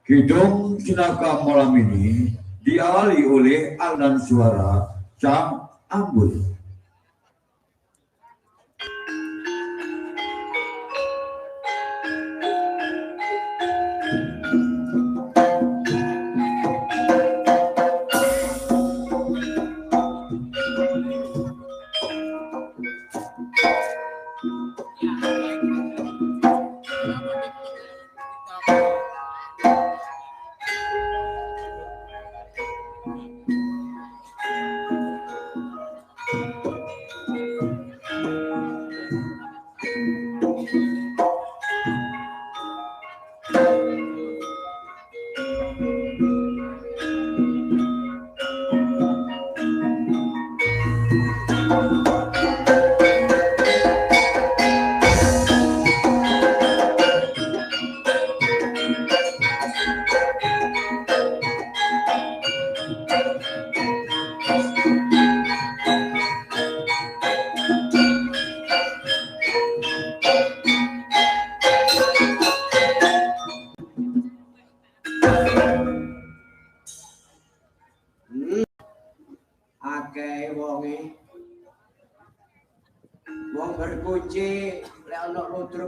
Kidung Cinaka malam ini diawali oleh alunan suara Cang Ambul.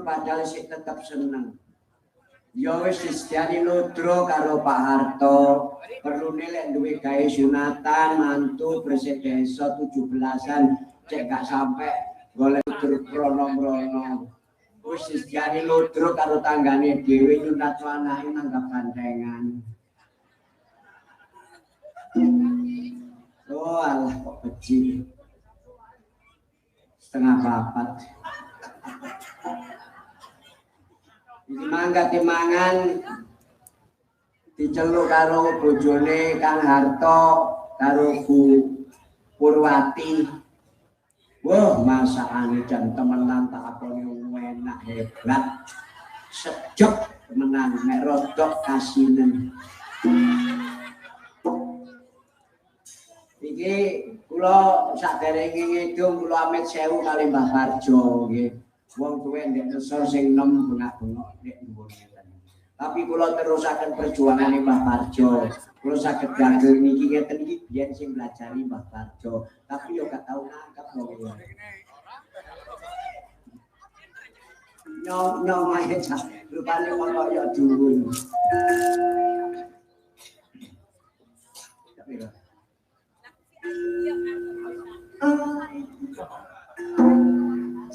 Padahal sih tetap seneng. Ya wis disediani ludro karo Pak Harto. Perlu nilai duwe gawe sunatan mantu bersih desa 17-an cek gak sampai golek ludro krono-krono. Wis disediani ludro karo tanggane dhewe nyunat anake nanggap bandengan. Oh alah kok beci. Setengah papat. Mangga timangan diceluk karo bojone Kang Harto karo Bu Purwati. Wah, masakane jan temenan tak akoni enak hebat. Sejek temenan nek rodok kasinen. Iki kula saderenge ngidung kula amit sewu kali Mbah Parjo nggih. Wong tuwe ndek kesor sing enom bengak-bengok ndek dhuwur ngeten. Tapi kula terusaken perjuangane Mbah Parjo. Kula saged gandul niki ngeten iki biyen sing belajari Mbah Parjo. Tapi yo gak tau nangkep wong iki. Nyong ae cah. Rupane kono yo dhuwur.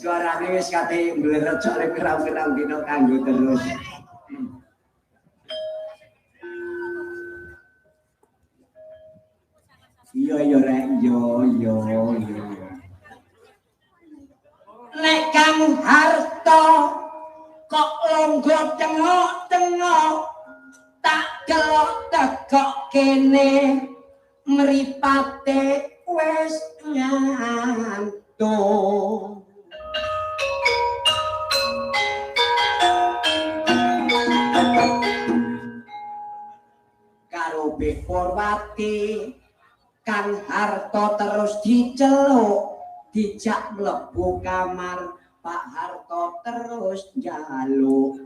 Suarane wis kate mbleret sore kerang-kerang dino kanggo terus. Iya rek, yo. Nek Kang Harto kok longgo tengok-tengok tak delok tegok kene mripate wis ngantuk. Karo Bik Purwati Kang Harto terus diceluk dijak mlebu kamar Pak Harto terus njaluk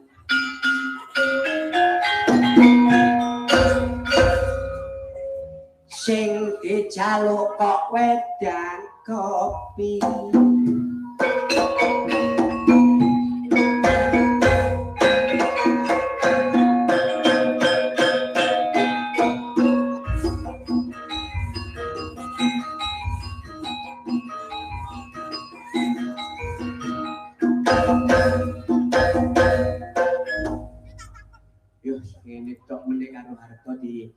sing dijaluk kok wedang kopi. Ini tok meneh karo Harto di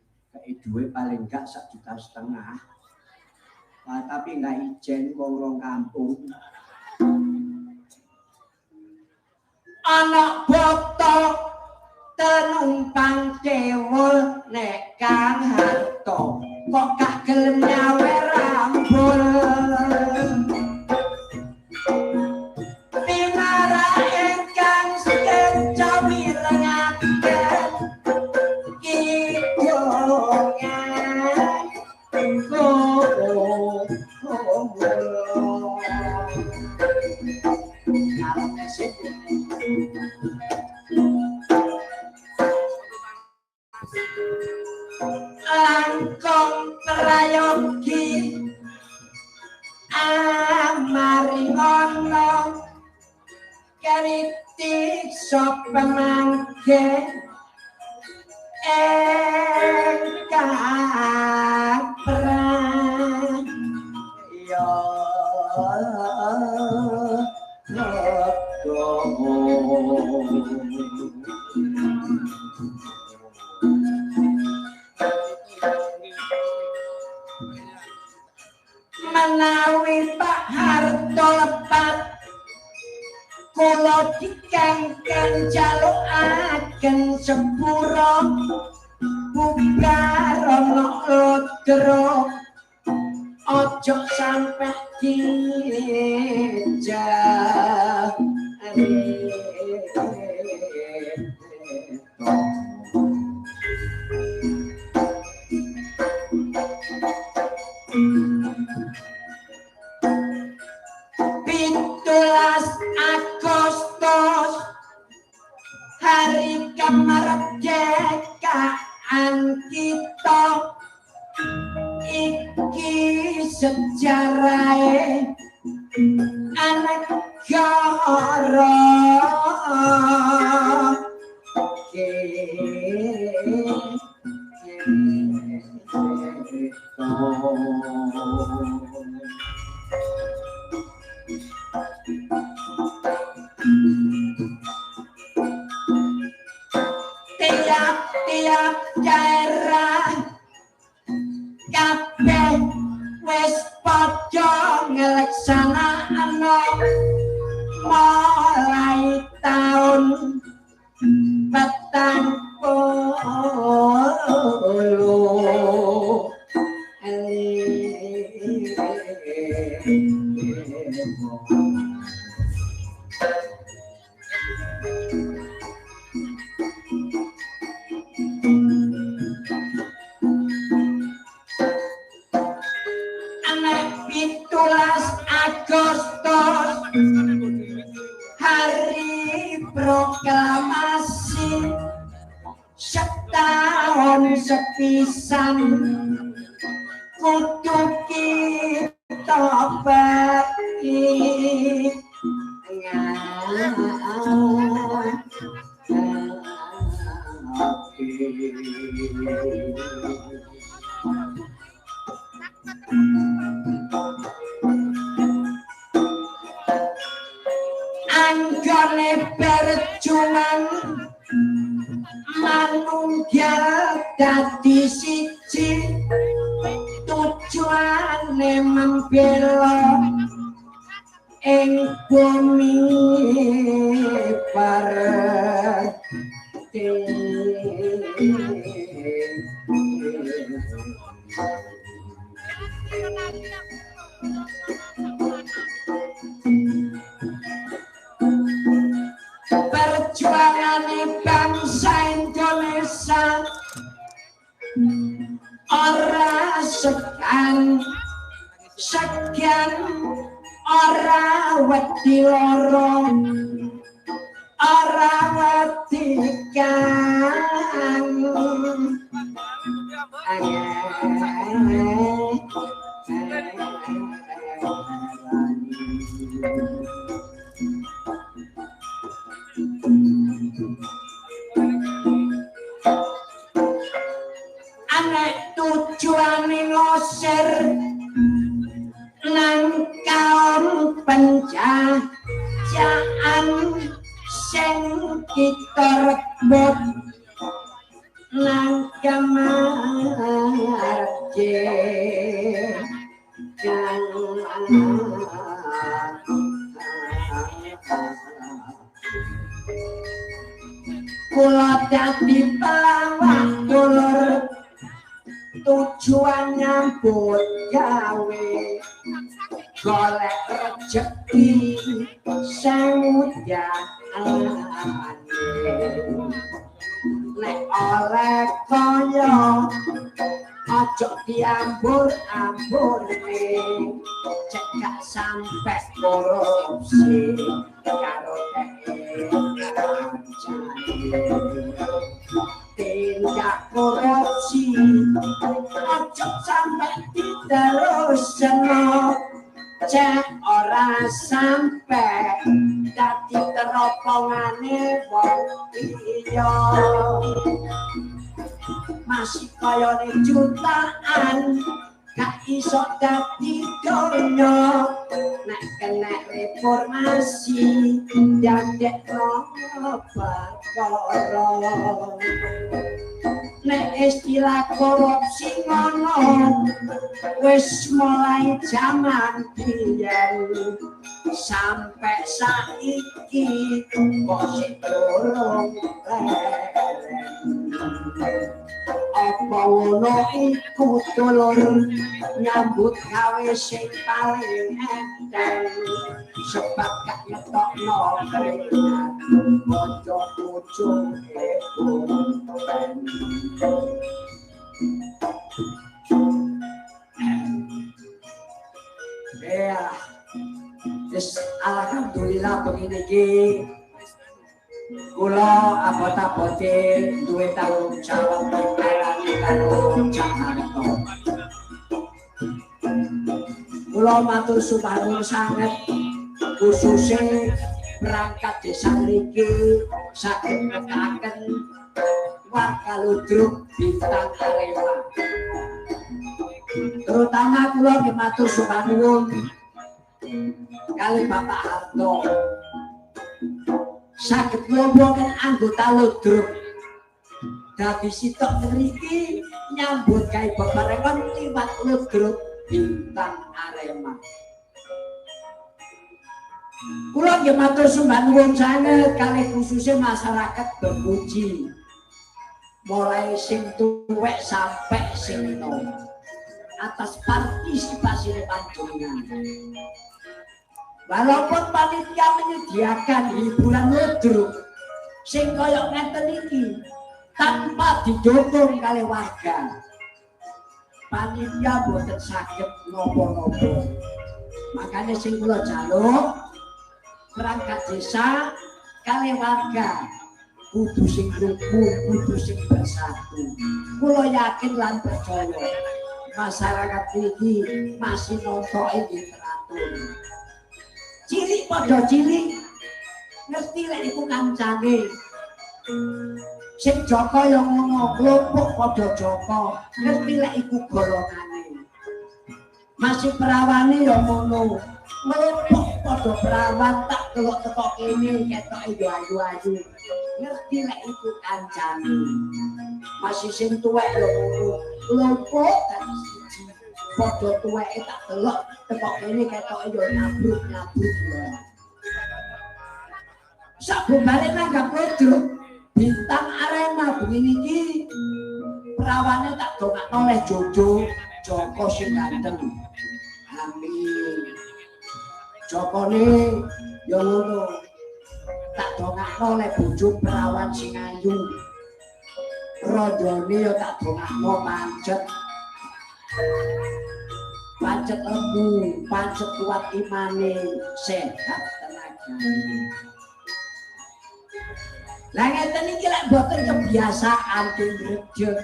duit paling gak 1,5 juta. Nah, tapi nggak ijen wong rong kampung. Anak boto tenumpang cewul nek Kang Harto kok gak gelem nyawe rambul. langkung prayogi amari ngono kritik sop mangke kapran yo menawi Pak Harto lepat kula dikengken jalukaken sepura bubar ana lodro ojo sampe Pitulas Agustus hari kemerdekaan kita iki sejarah negara tiap-tiap daerah kabeh wis padha ngleksanakno mulai taun 40 Pitulas Agustus hari proklamasi setahun sepisan kudu kita bagi anggone berjuang manunggal dadi siji tujuane membela ing bumi perjuangan bangsa Indonesia ora sekian ora wedi loro ora wedi kang anek tujuane ngosir nang kaum penjajahan sing kita rebut nang kemerdekaan kula dadi pelawak dulur tujuan nyambut gawe golek rejeki sangujane nek oleh kaya aja diambur-amburne cek gak sampe korupsi karo tindak korupsi ojo sampai diterusno cek ora sampai dadi teropongane wong liya masih kayane jutaan gak iso dadi donya nek kena reformasi dadekno perkara nek istilah korupsi ngono wis mulai zaman biyen sampai saiki kok sik durung apa ngono iku tulur nyambut gawe sing paling enteng sebab gak ngetokno keringat bojo-bojo ya yes, alhamdulillah begini ki kula abot-abote duwe tanggung jawab dikarani karo Jakarta. Kula matur suwun sanget khususnya perangkat desa mriki saged netaken warga ludruk Bintang Arema. Terutama kula nggih matur suwun kali Bapak Harto saged ngomongin anggota ludruk dadi sitok mriki nyambut gawe bebarengan liwat ludruk Bintang Arema. Kula nggih matur suwun sanget kali khususnya masyarakat Bemuji mulai sing tuwek sampai sing enom atas partisipasi panjenengan. Walaupun panitia menyediakan hiburan ludruk sing kaya ngeten iki tanpa didukung kali warga, panitia boten saged nopo-nopo. Makanya sing kula jaluk perangkat desa kali warga kudu sing rukun, kudu sing bersatu. Kula yakin lan percaya masyarakat iki masih nontoke teratur. Cilik padha cilik ngerti lek iku kancane sing Joko ya ngono kelompok padha Joko ngerti lek iku golongane masih perawane ya ngono kelompok padha perawan tak delok teko kene ketoke yo ayu-ayu ngerti lek iku kancane masih sing tuwek ya ngono kelompok kan siji padha tuweke tak delok teko kene ketoke yo nyabruk-nyabruk ya. Sabubare nanggap ludruk Bintang Arema begini iki perawane tak dongakno oleh Jojo Joko sing ganteng. Amin. Jokone yo ngono. Tak dongakno oleh bojo perawan sing ayu. Rodone yo tak dongakno pancet. Pancet lembu, pancet kuat imane, sehat tenagane. Lah ngeten iki lek boten kebiasaan ngrejet.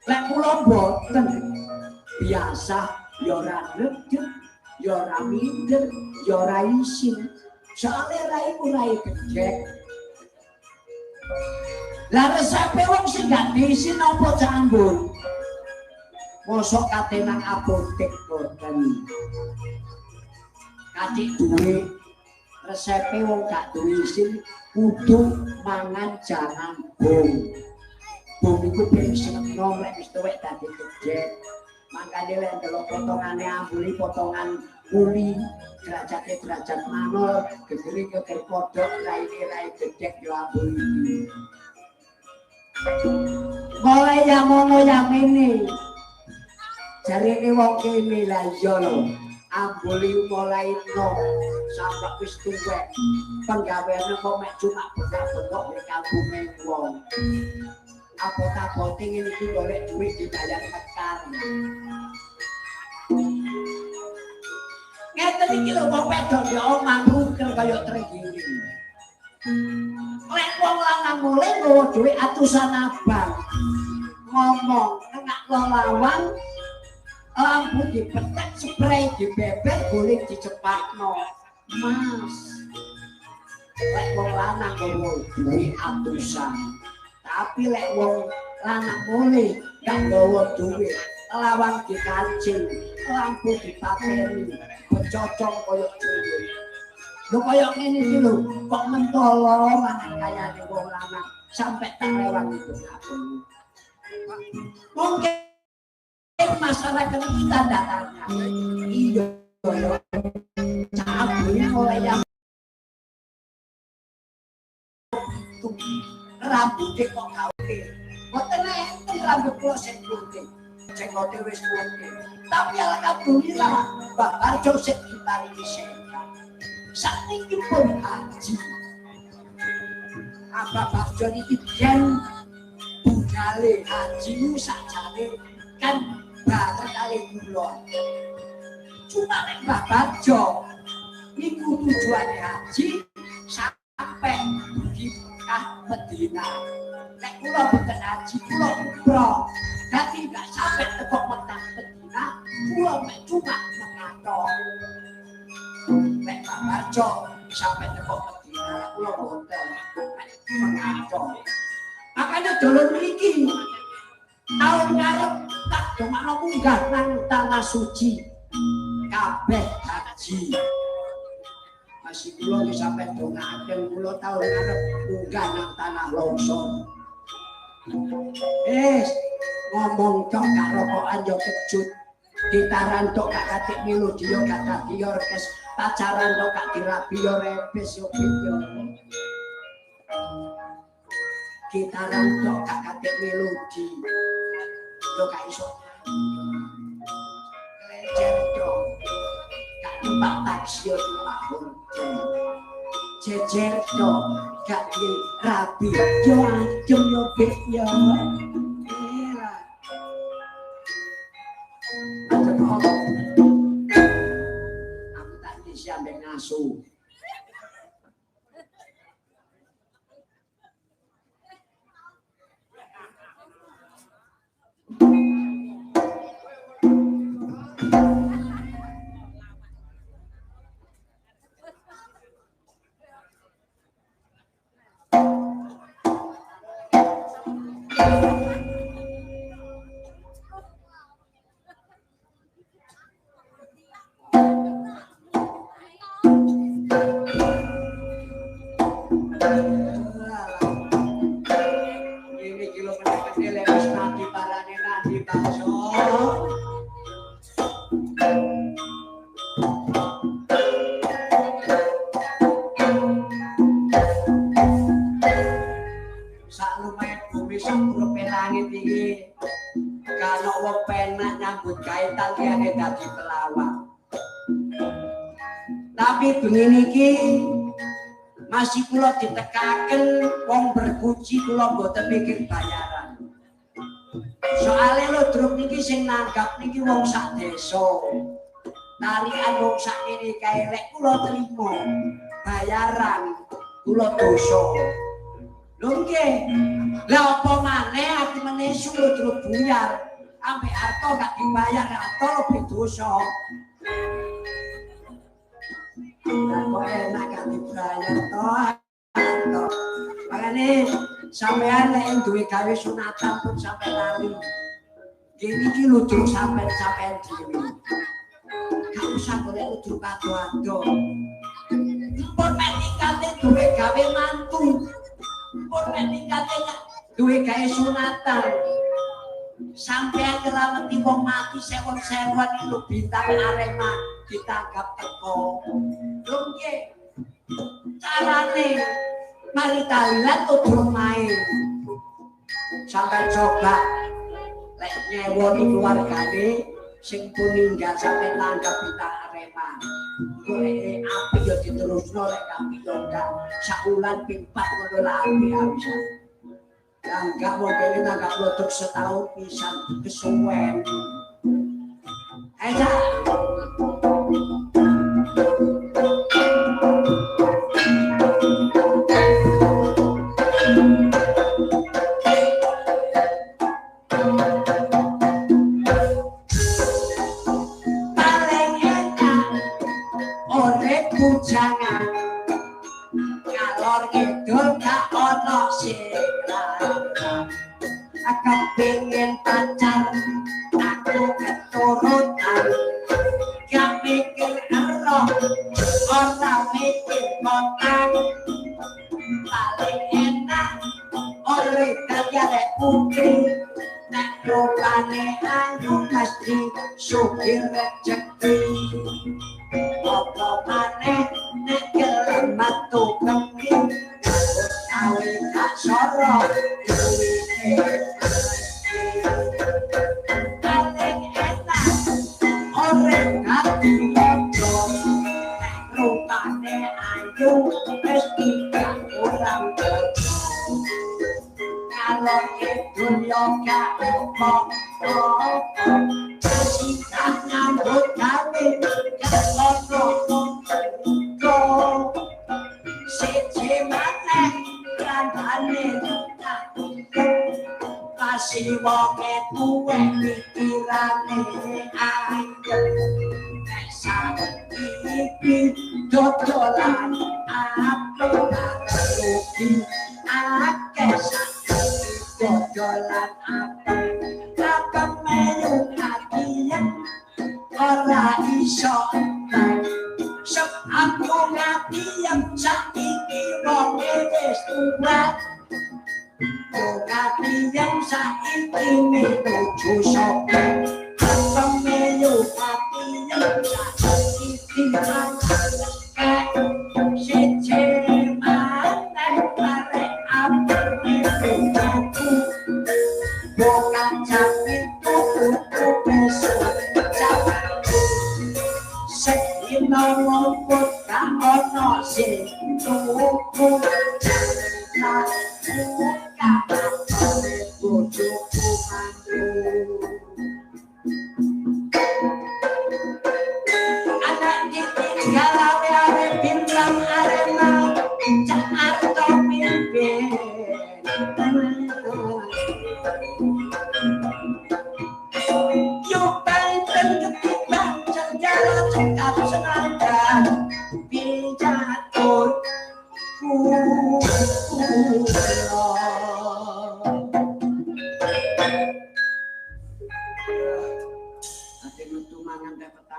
Lek kula boten biasa ya ora ngrejet, ya ora minder, ya ora isin. Soale raiku rai gedhek. Lah resepe wong sing gak diisin apa cambur? Mosok kate nang apotek boten. Kacik duwe resepe wong gak duwe isin kudu mangan jangan bom. Bom iku ben seneng lek wis tuwek dadi gedhe. Makane lek delok potongane ambuli potongan uli derajate derajat manol, gedhe geger kodhok, raine rai gedhe yo ambuli. Mulai yang ngono yang ini. Jarine wong kene la iya lho. Ambuli mulai nom sampai wis tuwek. Penggaweane kok mek cuma bengak-bengok ning kampunge wong. Apa-apa ngene iki golek duit dibayar mekar. Ngeten iki lho wong wedok ya omah rukel kaya trenggiling. Lek wong lanang lanang mulai nggawa duit atusan abang. Ngomong enak lawang lampu dipetek spray dibeber boleh dicepakno. Mas lek wong lanang nggawa duit atusan. Tapi lek wong lanang mulai gak nggawa duit lawang dikancing lampu dipateni becocong koyo duit. Lho koyo ngene iki lho, kok mentolo mangan kayane wong lanang sampai tak lewat itu aku. Mungkin masyarakat kita datangnya. Iya, cabulnya mulai yang rambutnya kok kawin. Boten enten rambut kula sing putih. Jenggote wis putih. Tapi alhamdulillah Mbak Barjo sing diparingi sehat. Sakniki pun haji. Apa Barjo iki yen budale haji sakjane kan bareng kali kula. Cuma nek Mbah Barjo niku tujuane haji sampai di Mekah Madinah. Nek kula boten haji kula umroh. Dadi gak sampai teko Mekah Madinah, kula mek cuma mengatok. Nek Mbah Barjo sampai teko Madinah kula boten mek mengatok. Makanya dolen mriki tahun ngarep tak domano munggah nang tanah suci kabeh haji. Masih kula wis sampe dongaaken kula tahun ngarep munggah nang tanah longsor. Ngomong tok gak rokokan yo kejut. Ditaran tok gak katik milu dia gak dadi orkes. Pacaran tok gak dirabi yo repes yo video. Gitaran tok gak katik melodi. Yo gak iso. Lecet tok. Gak numpak taksi yo numpak hotel. Jejer tok gak rabi. Yo adem yo bek yo. Aku tak bisa ambek ngasuh. Tapi bengi niki masih kula ditekaken wong berpuji kula mboten mikir bayaran. Soale lho druk niki sing nanggap niki wong sak desa. Tarikan wong sak kene kae lek kula trimo bayaran kula dosa. Lho nggih. Lah apa maneh aku menesu lho druk buyar. Ambek harta gak dibayar harta lebih dosa. Kok enak gak dibayar toh. Makanya sampean nek duwe gawe sunatan pun sampe lali. Gini iki lucu sampean dhewe. Gak usah golek lucu kado-ado. Pun nek nikate duwe gawe mantu. Pun nek nikate duwe gawe sunatan. Sampean ngerawati wong mati sewon-sewon itu bintang Arema ditangkap teko. Lho nggih. Carane mari tahlilan kudu main. Sampai coba lek nyewoni keluargane sing pun ninggal sampai tangkap bintang Arema. Golek api yo diterusno lek api yo ndak. Sakulan ping 4 ngono lagi bisa. Yang gak mau kene gak lotok setahun pisan kesuwen. Aja. Aku pengen pacar, aku keturutan. Gak mikir erok, orang mikir kotak. Paling enak, oleh kaya rek putri. Nek rupane ayu mesti sugih rezeki. Apa maneh nek gelem metu keming. Awi gak sorok paling enak orang hati lodo nek rupane ayu mesti gak kurang kalau itu yoga apa kasih nyambut gawe kalau siji maneh kandhane kasih wonge tuwe pikirane anyep nek saiki dodolan apa rugi akeh dodolan apa melu katiyan ora iso sep aku ngatiyan saiki wonge wis tuwa Kati yang saiki menuju sopo Pemilu kati yang saiki siji maneh arek amper mimpiku bukan jamin tuku besok sedina ngumpul gak ono sing tuku anak ditinggal awe-awe bintang arena Jakarta pimpin yuk benten ketimbang jalan cekap senada pijatur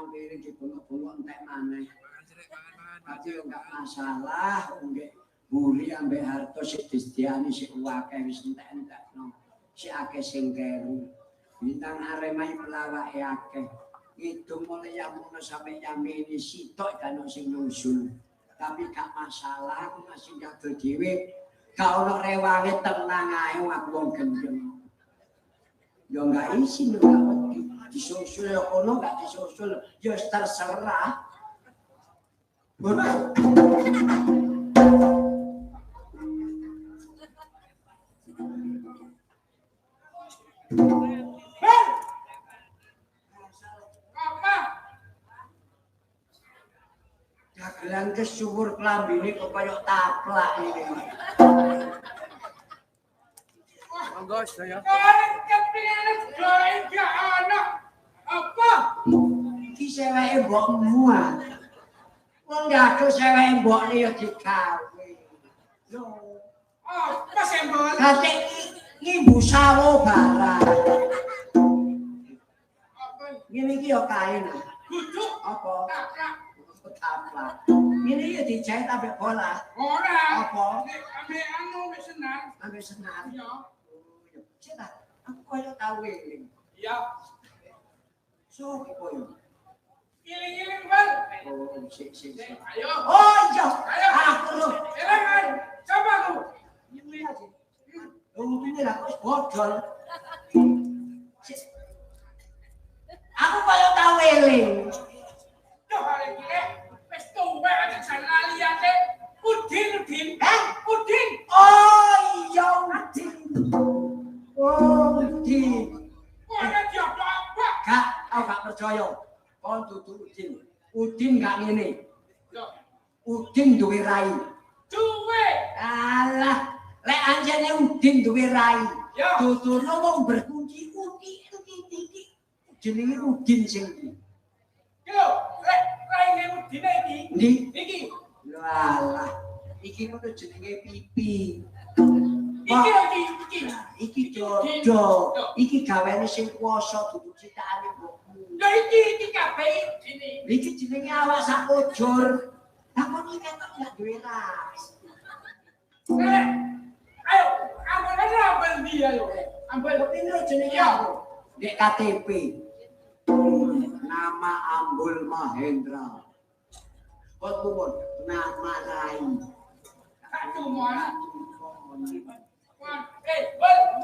piring dibungok-bungok entek maneh. Tapi enggak masalah, nggih. Buri ambek harta sik disediani sik akeh wis entek-entekno. Sik akeh sing keru. Bintang Arema iki pelawake akeh. Itu mulai yang ngono sampe Yamini sitok kan sing nyusul. Tapi gak masalah, aku masih jaga dhewe. Gak ono rewange tenang ae aku wong gendeng. Ya enggak isin lho gak disusul ya kono gak disusul ya terserah. Dagelan kesuwur klambine kok kaya taplak iki. Monggo saya. Apa? Iki seweke mbokmu ah. Wong gaduh seweke mbokne ya digawe. Lho, apa sembol? Kate iki mbu sawo barang. Apa? Ngene iki ya kain. Guduk apa? Taplak. Ngene iki dijahit ambek bola. Ora. Apa? Ambek anu wis senar. Ambek senar. Iya. Cita, aku kaya tau eling. Iya. So, koyo. Iling-iling, Bang. Oh, sik. Ayo. Oh, iya. Ayo. Aku lho. Eling, coba aku. Ini aja. Oh, ini lah kok bodol. Aku kaya tau eling. Duh, arek iki wis tuwek aja lali ate. Udin. Udin. Oh, iya, Udin. Oh, Udin. Ora diapa apa? Gak, aku gak percaya. Kon dudu Udin. Udin gak ngene. Udin duwe rai. Duwe. Alah, lek anjene Udin duwe rai. Dudu wong berkunci Udin. Jenenge Udin sing iki. Yo, lek raine Udin iki. Iki. Alah, iki ngono jenenge pipi. Iki jodoh. Iki gaweane sing kuwasa dudu citakane mbokmu. Lha iki kabeh ini. Iki jenenge awak sakujur. Takon iki ketok gak duwe ras. Ayo, ambil aja ambil dia yo. Ambil Pindho jenenge aku. Dek KTP. Nama Ambul Mahendra. Kok nama Rai. satu mana. Bel,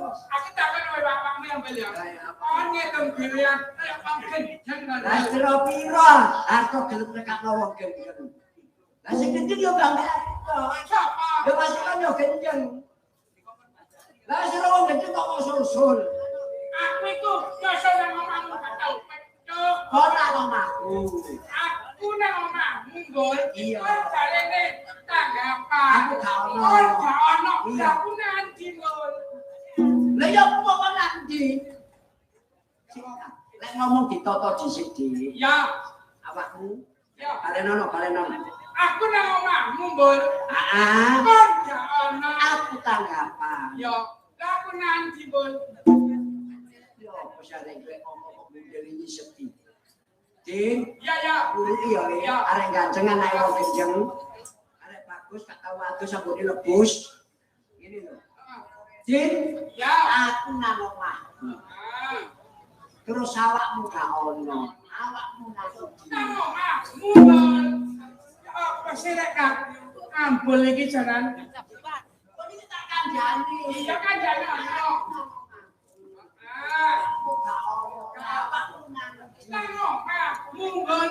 aku takkan oleh bapakmu yang beli. Kau nyetem pilihan, pakai jangan. Lah piro? Arto gelem nekakno wong kenceng. Lah sing kenceng yo gak Siapa? yo pasukan yo kenceng. Lah sing wong kenceng kok usul-usul. Aku itu nyosol yang ngomongmu gak tahu. Ora omahku. Aku nang omahmu gol. Iya. Jarene tanggapan. Aku gak ono. Oh, gak ono. Iya. Aku nanti gol. Lah yo kok nanti. Lek ngomong ditoto dhisik dhewe. Ya, Awakmu ya. kalenono. Aku nang omahmu gol. Heeh. Kok gak ono. Aku tanggapan. Ya, aku nanti gol. Yo posare kowe ngomong model iki sepi. Din, Ya. urut ya Ya. arek gancengan ae wong kenceng. Arek bagus gak tau atus ambune lebus. Ngene lho. Din, Ya. aku nang omahku. Terus awakmu gak ono. Awakmu nang ndi? Nang omahmu gol. Apa sih rek Kak? Ampun iki jalan. Kok iki tak kandhani. Iya kan jalan ono. Aku gak ono. Awakmu nang ndi? Nang omahmu gol.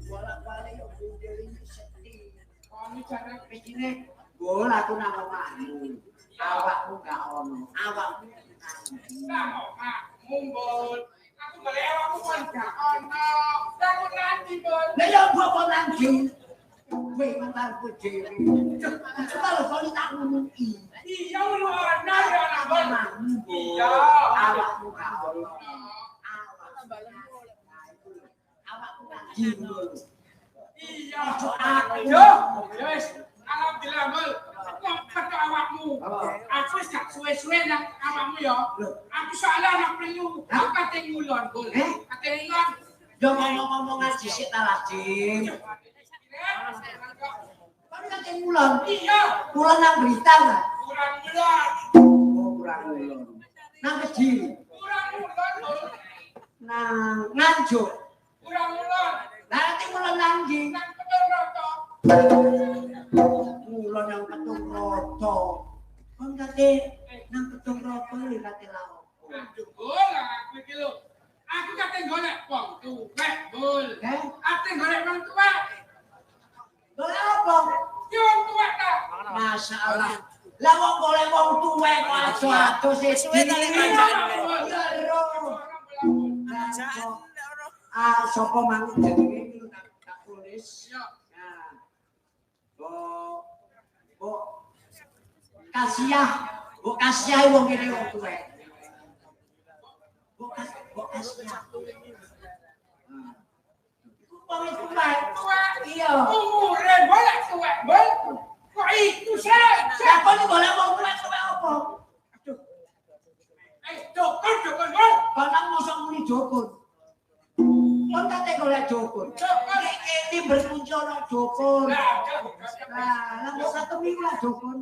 Bolak-balik yo model iki sepi. Kami jalan Begini, gol aku nang omahmu. Awakmu gak ono. Awakmu nang omahmu gol. Aku boleh awakmu kon gak ono. Aku nanti gol. lah yo apa nanti? Kowe mantanku dhewe. Coba lho kok tak ngomongki. Iya ono ya nang gol. Omahmu gol. Iya. Awakmu gak ono. Awakmu gak gol. Iya. Yo, wis. Alhamdulillah gol. Kok awakmu. Aku wis gak suwe-suwe nang awakmu ya. Aku soalnya anak perlu. Aku kate ngulon gol. Kate ngulon. Yo ngomong-ngomongan dhisik ta Lajim. Kan kate ngulon. Iya. Ngulon nang Blitar ta? Kurang ngulon. Oh, kurang ngulon. Nang Kediri. Kurang ngulon gol. Nang Nganjuk. Kurang ngulon. Lah ati ngulon nang ndi? Nang Kedung Roto. Ngulon nang Ketung Roto. Kon kate nang Ketung Roto iki kate lawo. Aduh gol aku iki lho. Aku kate golek wong tuwek gol. Ate golek wong tuwek. Golek apa? Yo wong tuwek ta. Masalah. Lah wong golek wong tuwek kok adoh-adoh Suwe ta lek Ya ro. Sapa mang jenenge iki tak tulis. Yo. Nah. Mbok Kasiah wong kene wong tuwek. Mbok Kasiah. Wong tuwek. Tuwek. Iya. Umure golek tuwek gol. Kok itu sih? Lah kok golek wong tuwek apa? Aduh. Dukun gol. Kono mosok muni dukun. Kon kate golek dukun. Dukun. Iki bermuncul ana dukun. Lah, Lah kok ketemu lah dukun.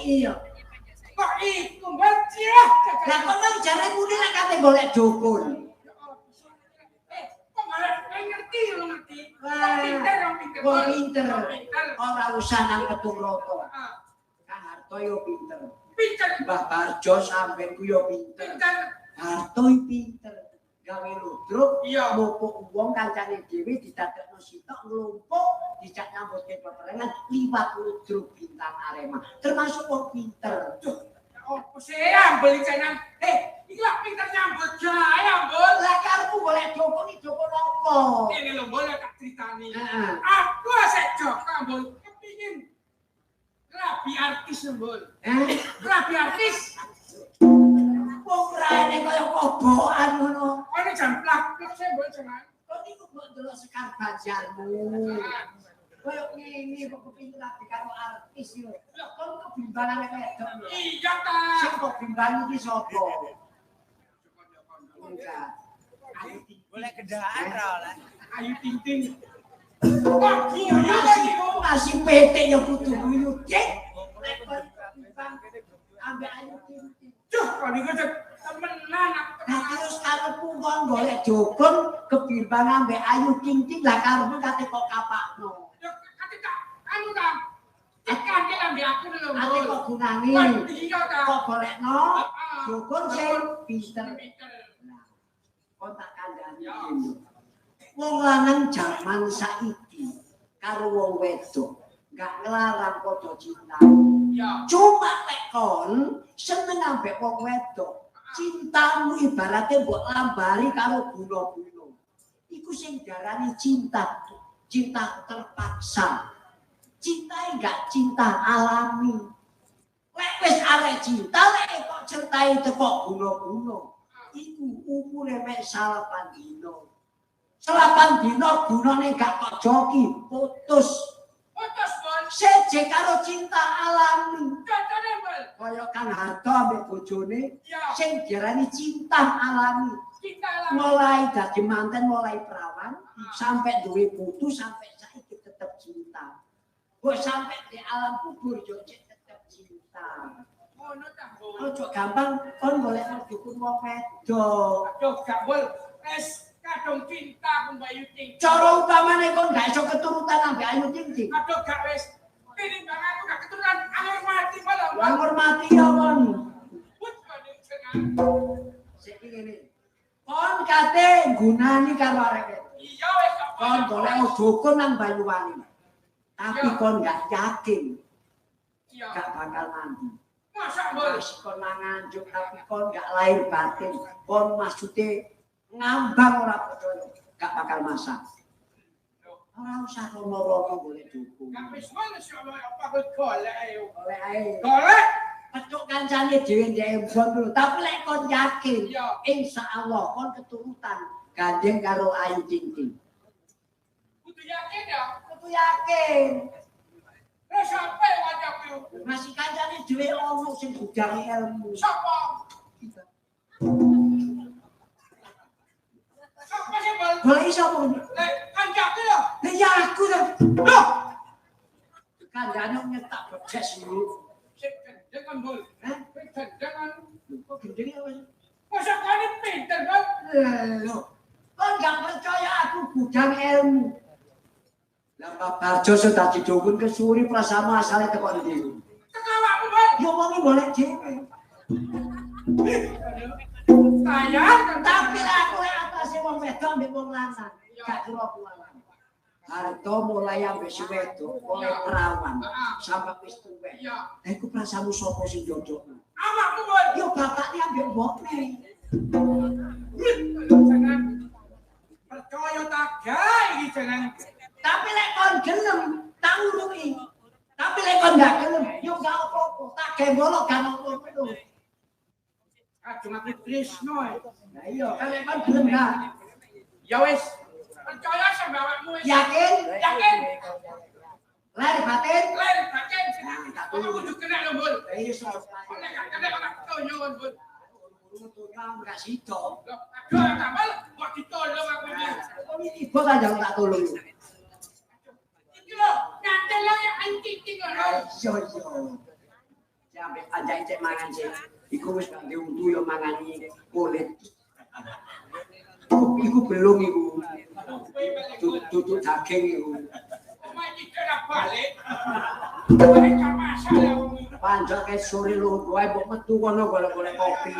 Iya. Kok itu berciah? Lah kok nang jare muni lek kate golek dukun. Kok malah ngerti lu ngerti? Wah, wong pinter. Ora usah nang Ketung Roto. Kang Harto yo pinter. Pinter. Mbah Barjo sampean ku yo pinter. Pinter. Harto pinter. Gawe ludruk, Iya. mumpuk wong kancane dhewe didadekno sitok nglumpuk, dicak nyambutke peperangan liwat ludruk bintang Arema. Termasuk wong pinter. Oh, saya beli channel. Iki lah pinter nyambut gawe, Bol. Lah karepmu golek dukun iki dukun apa? Ini lho boleh tak ceritani. Heeh. Aku asek Joko, Bol. Kepingin rabi artis, Bol. Rabi artis. Wong raine kaya kobokan ngono. Oh, ini jam plak. Saya Bol jangan. Kok niku kok delok Sekar Banjarmu. Koyo ngene kok kepengin lagi karo artis yo. Lho kon kebimbangan wedok. Iya ta. Sing kok bimbang iki sapa? Enggak. Boleh gedaan ra oleh. Ayu Ting Ting. Kok Iya guyu kok masih PT ya kudu guyu cek. Nek kon bimbang ambek Ayu Ting Ting. Duh, kok niku temenan aku. Nah terus karepku kon golek jogon kebimbang ambek Ayu Ting Ting lah karepmu kate kok kapakno. Yo kate tak anu ta. Tekan ke ambek aku lho. Ate kok gunane? Iya ta. Kok golekno jogon sing pinter. Nah, kon tak kandhani. Wong lanang jaman saiki karo wong wedok gak ngelarang padha cinta. Ya. Cuma lek kon seneng ambek wong wedok, cintamu ibaratnya mbok lambari karo guna-guna. Iku sing diarani cinta. Cinta terpaksa. Cinta enggak cinta alami. Lek wis arek cinta lek kok ceritai teko guna-guna. Iku umure mek 8 dino. 8 dino gunane gak kok joki, putus. Putus, Bol. Seje karo cinta alami. Katane, Bol. Kaya Kang Harto ambek bojone Ya. sing diarani cinta alami. Kita lah. Mulai dadi manten, mulai perawan, sampai duwe putu, sampai saiki tetep cinta. Kok sampai di alam kubur yo tetep cinta. Ngono ta, Bol. Ojo gampang kon golek dukun wong wedok. Aduh, gak Bol. Es kadung cinta ku Mbak Ayu Ting Ting. Cara utamane kon gak iso keturutan ambek Ayu Ting Ting. Aduh, gak wis. Ini bang aku gak keturunan anggur mati malah. Wong hormati ya kon. Put kene cenah. Saiki ngene. Kon kate gunani karo arek wedok. Iya wis gak Kon golek dukun nang Banyuwangi. Tapi kon gak yakin Iya. gak bakal mandi. Masa Bol? Mas kon manganjuk tapi kon gak lahir batin. Kon maksude ngambang ora percaya gak bakal masak. Ora usah rono-rono golek dukun. Gak wis ngono sih apa kok golek ayo. Golek ae. Golek? Petuk kancane dhewe ndek dulu. Tapi lek kon yakin, Iya. insyaallah kon keturutan gandeng karo Ayu Ting Ting. Kudu yakin ya. Kudu yakin. Terus sampai wajahku. Masih kancane dhewe ono sing gudang ilmu. Sopo? Sopo sih Bol? Golek sapa? Lek kancaku ya. Lah ya aku lho. Loh, Kandhane nyetak bedes dulu. sik gendeng kan Bol. Hah? Sik gendeng kan. Kok gendeng ya Mas? Masa kane pinter kan? Lho. Kon gak percaya aku gudang ilmu. Lah Pak Barjo sudah didukun ke Suri Prasama asale teko ndi? Kekawakmu Bol. Yo wong golek dhewe. Sayang kan Tapi aku lek atase wong wedok ambek wong lanang, gak kira kuwalan. Harto mulai ambek si wedok, mulai perawan sampai wis tuwek. iya. Lah iku prasamu sapa sing njojokno? Awakmu Bol. Yo bapakne ambek mbokne. Jangan percaya tak gawe iki jangan. Tapi lek kon gelem, tak urungi. Tapi lek kon gak gelem, yo gak apa-apa. Tak gembolo gak apa-apa. Kadung aku Trisno. Lah iya, kan lek kon gelem gak? Ya wis. Percaya sama awakmu wis. Yakin? Yakin. Lahir batin? Lain bagian. Kamu kudu kena lho, Bol. Lah iya sok. Nek gak kena ora ketonyon, Bol. Urung gak sida. Loh, aduh tambal kok ditolong aku ini. Ibu kan jangan tak tolong. Iki lho, ngantel lho yang anting-anting lho. Iya iya. Sampai ajak cek mangan sih. Iku wis gak diuntu yo mangani kulit. Iku belum iku. Duduk daging iku. Omah iki kena balik. Balik ka masalah wong iki. Panjang ke sore lu wae mbok metu kono golek-golek kopi.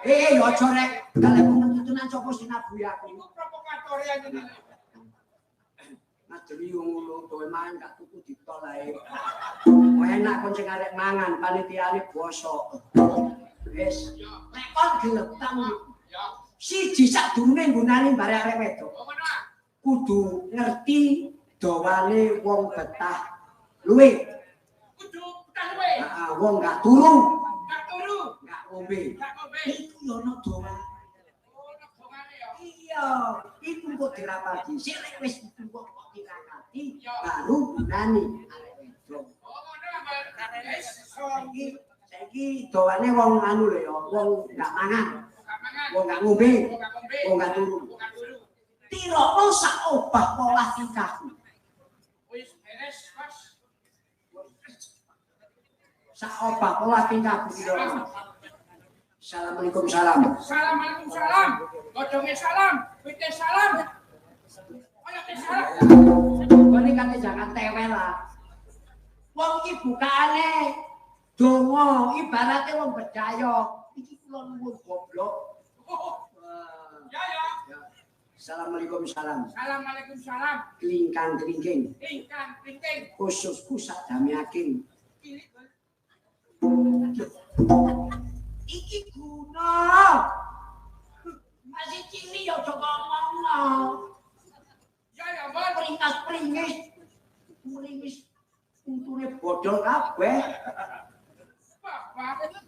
Yo aja rek. Kalau metu tenan sapa sinabu aku. Iku provokator ya ini. Mas Jeli ngono kowe mangan gak tuku ditol ae. Enak kon sing arek mangan panitiane bosok. Wis, nek kon gelem tak Ya. siji sadurunge nggunani bare arek wedok. Oh ngono ah. Kudu ngerti dawane wong betah luwe. Kudu utang luwe. Heeh, wong gak turu, Gak turu. gak ngombe. Gak ngombe. Iku yo ono dawane. Oh, nek bongane ya. Iya, Iku kok dirapati. Sik lek wis itu kok dirapati baru gunane arek wedok. Oh, ngono Mbak. Saiki doane wong anu lho ya, wong gak mangan, Gak mangan. wong gak ngombe, Gak ngombe. wong gak turu. Gak turu. Tirokno sak obah pola tingkahku. Wis beres, Mas. Sak obah pola tingkahku tirokno. Assalamualaikum salam. Assalamualaikum salam. Godhonge salam, wite salam. Oyake salam. Kene kate jangan tewel lah. Wong iki bukaane donga ibarate wong bedaya. Iki kula nuwun goblok. Ya ya. Assalamualaikum salam. Assalamualaikum salam. Klingkang klingking. Ingkang penting. Khususku sak damiaking. Iki guna. Masih cili yo aja ngomongno. Ya ya, Mbak. Pringkas-pringis. Pringis untune bodol kabeh. Bapak.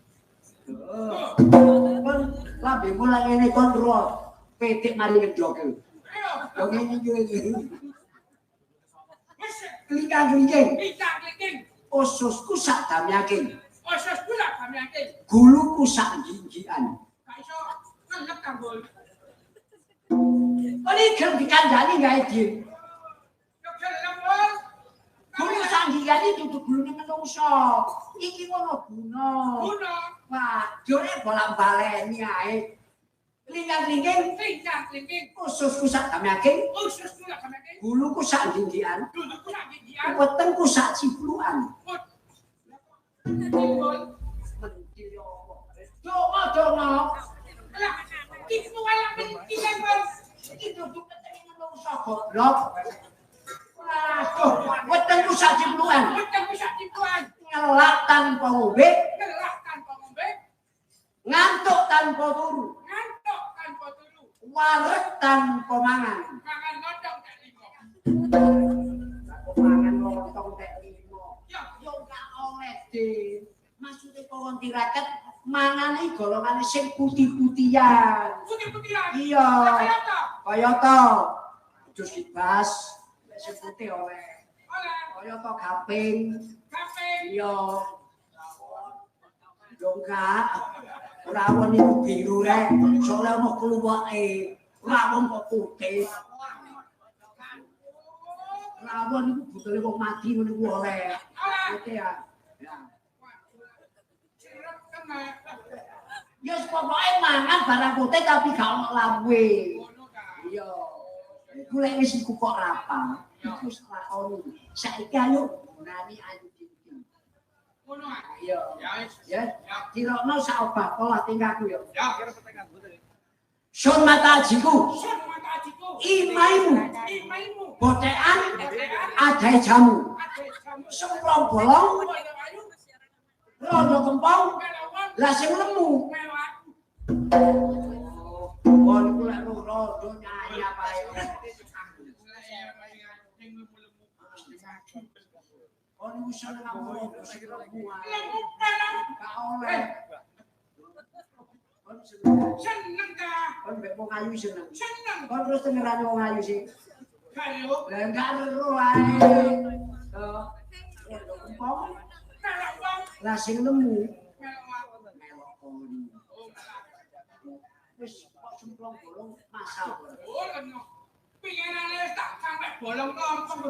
Kon lambe mulai ngene kon ro. Petik mari ngedoke. Ayo. Yo ngene iki. Wis. Klingkang-klingking. Ingkang penting. Ususku sak damiaking. Osos kula kami yakin. Guluku sak jinjian. Gak iso ngelep kambul. Kok iki gelem dikandani gawe din. Yo gelem, Bos. Gulu sak jinjian iki dudu gulune menungso. Iki ngono guna. Guna. Wah, jore bolang-baleni ae. Klingkang-klingking. Ingkang penting. Ususku sak damiaking. Osos kula kami yakin. Guluku sak jinjian. Dudukku sak gigian. Wetengku sak ciplukan. Timbul. Donga. Lah, iku wala penting, Bos. Iki dudu ketenge menungso goblok. Waduh, wetengku sak ciplukan. Weteng bisa tipuan. Ngelak tanpa ngombe, Ngelah tanpa ngombe. ngantuk tanpa turu, Ngantuk tanpa turu. wareg tanpa mangan. Mangan nodong tak limo. Aku mangan lontong tek limo. Ya, Yo gak oleh, Din. Maksude kok tiraket mangane golongane sing putih-putihan. putih-putihan. Iya. Kaya apa? Kaya to. Jus kibas, sing putih oleh. Oleh. Kaya to gaping. Kaping. Iya. Yo enggak. Rawon iku biru rek, soalnya ono kluweke. Rawon kok putih. Rawon iku butule wong mati ngono iku oleh. Putih ya. Ya. Sirep kena. Ya pokoke mangan barang putih tapi gak ono lawe. Ngono ta. Iya. Iku lek wis iku kok rapal, iku lakoni. Saiki ayo gunani anjing. Ngono ah. Iya. Ya wis. Ya, dirokno sak obah pola tingkahku ya. Ya. Sun matajiku, Sun matajiku. imaimu, Imaimu. botekan, adae jamu. Ade jamu. Semplong bolong, Boyo ayu. rondo kempong, Melawan. lah sing lemu. Melawan. Oh, niku lek rondo nyanyi apa ya. Oh, niku seneng aku sing lemu. Lemu dalam. Gak oleh. Kon Seneng ta. mbek wong ayu seneng. Seneng. Kon terus dengerane wong ayu sih. Kayu. Lah gak ero ae. Rondo kempong, Melawan. lah sing lemu. Melawan. Melokon. Oh, melawan. Wis kok semplong bolong masal. Oh, leno. Pinginane tak sampe bolong lontong.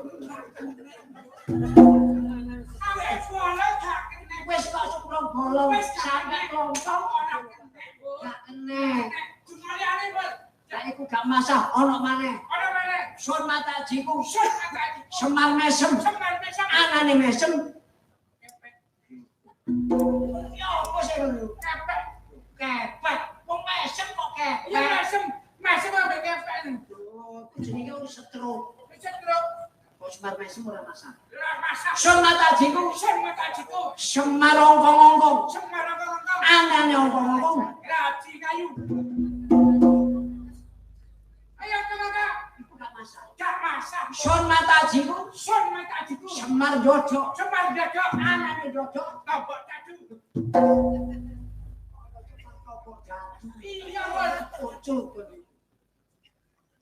Sampe bolong tak kena. Wis kok semplong bolong Wis sampe lontong ora kena. gak kena. Jumaliane, Bos. Lah iku gak masalah ono maneh. Ora meneh. Sun matajiku Sun matajiku. semar mesem, Semar mesem. anane mesem. Yo apa sih lu? Kepek. Kepek. Wong mesem kok Iya kepek. mesem. Mesem apa kepek? Oh, jenenge wis stroke. Bisa terus. Kok semar mesem ora masalah. Ora masak. Sun matajiku Sun matajiku. semar ongkong-ongkong, Semar ngomong. anane ongkong-ongkong. Raji kayu. Ayo Kakak. Iku gak masalah. Gak masak. Sun matajiku Sun matajiku. semar jojok, Semar dadok. anane jojok. Tabok tadu. Iya, Bos. Ucul.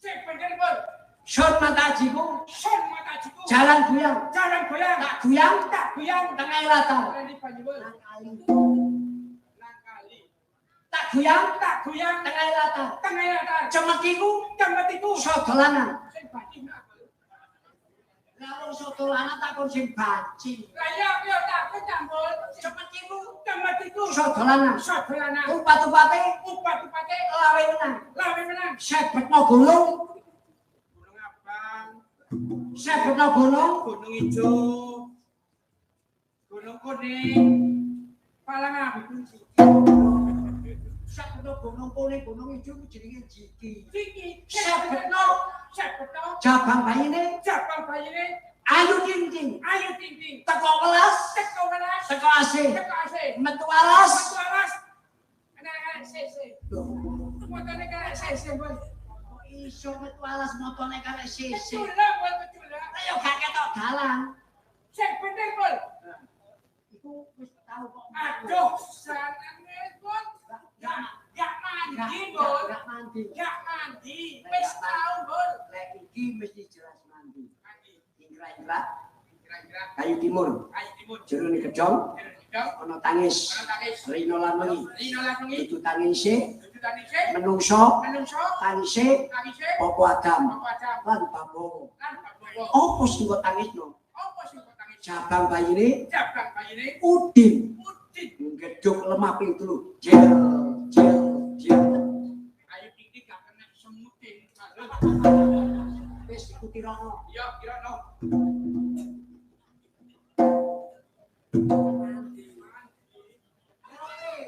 Cek bener bol. Son matajiku. Son matajiku. Jalan goyang. Jalan goyang. Tak goyang. Tak goyang. Tengah latar. Berani banyu bol. Kali. Nang kali. Tak goyang. Tak goyang. Tengah latar. Tengah latar. Cemetiku. Cemetiku. Sodolanan. Sing baci nak. Kalau sodolanan tak kon sing baci. Lah ya tak kecambul. Cemetiku. Cemetiku. Sodolanan. Sodolanan. Upat-upate. Upat-upate. Lawe menang. Lawe menang. Sebetno gunung. Gunung Abang. Sebetno gunung. Gunung Ijo. Gunung Kuning. Palang Abu. Sebetno gunung kuning, gunung ijo jenenge Jiki. Jiki. Sebetno Jabang jabang bayine. bayine. Ayu ting-ting. Ayo ting-ting. Teko kelas. Teko welas. Teko asih. Teko asih. Metu alas. Metu alas. Anak-anak sese. Motone karek sese bol. Kok iso metu alas motone karek sisih. Betul bol betul. Ayo gak ketok dalan. Cek bener bol. Iku wis tau kok. Aduh, sanane bol. Gak mandi bol. Gak mandi. Gak mandi. Wis tau bol. Lek iki mesti jelas mandi. Mandi. Kira-kira Kira-kira kayu timur. ayo timur. Jerone kedong Dong. ana tangis. Ana tangis. Rino lan wengi. Rino lan wengi. Itu tangise Tujuan iki menungso menungso tangise tangise apa Adam apa Adam lan Prabowo. lan Prabowo. Apa sing kok tangisno? Apa sing kok tangis? Jabang bayine Jabang bayine udin. udin. Gedhog lemah ping 3. Jel jel jel. Ayo iki gak kena semutin. Wis ikuti rono. Ya kira no.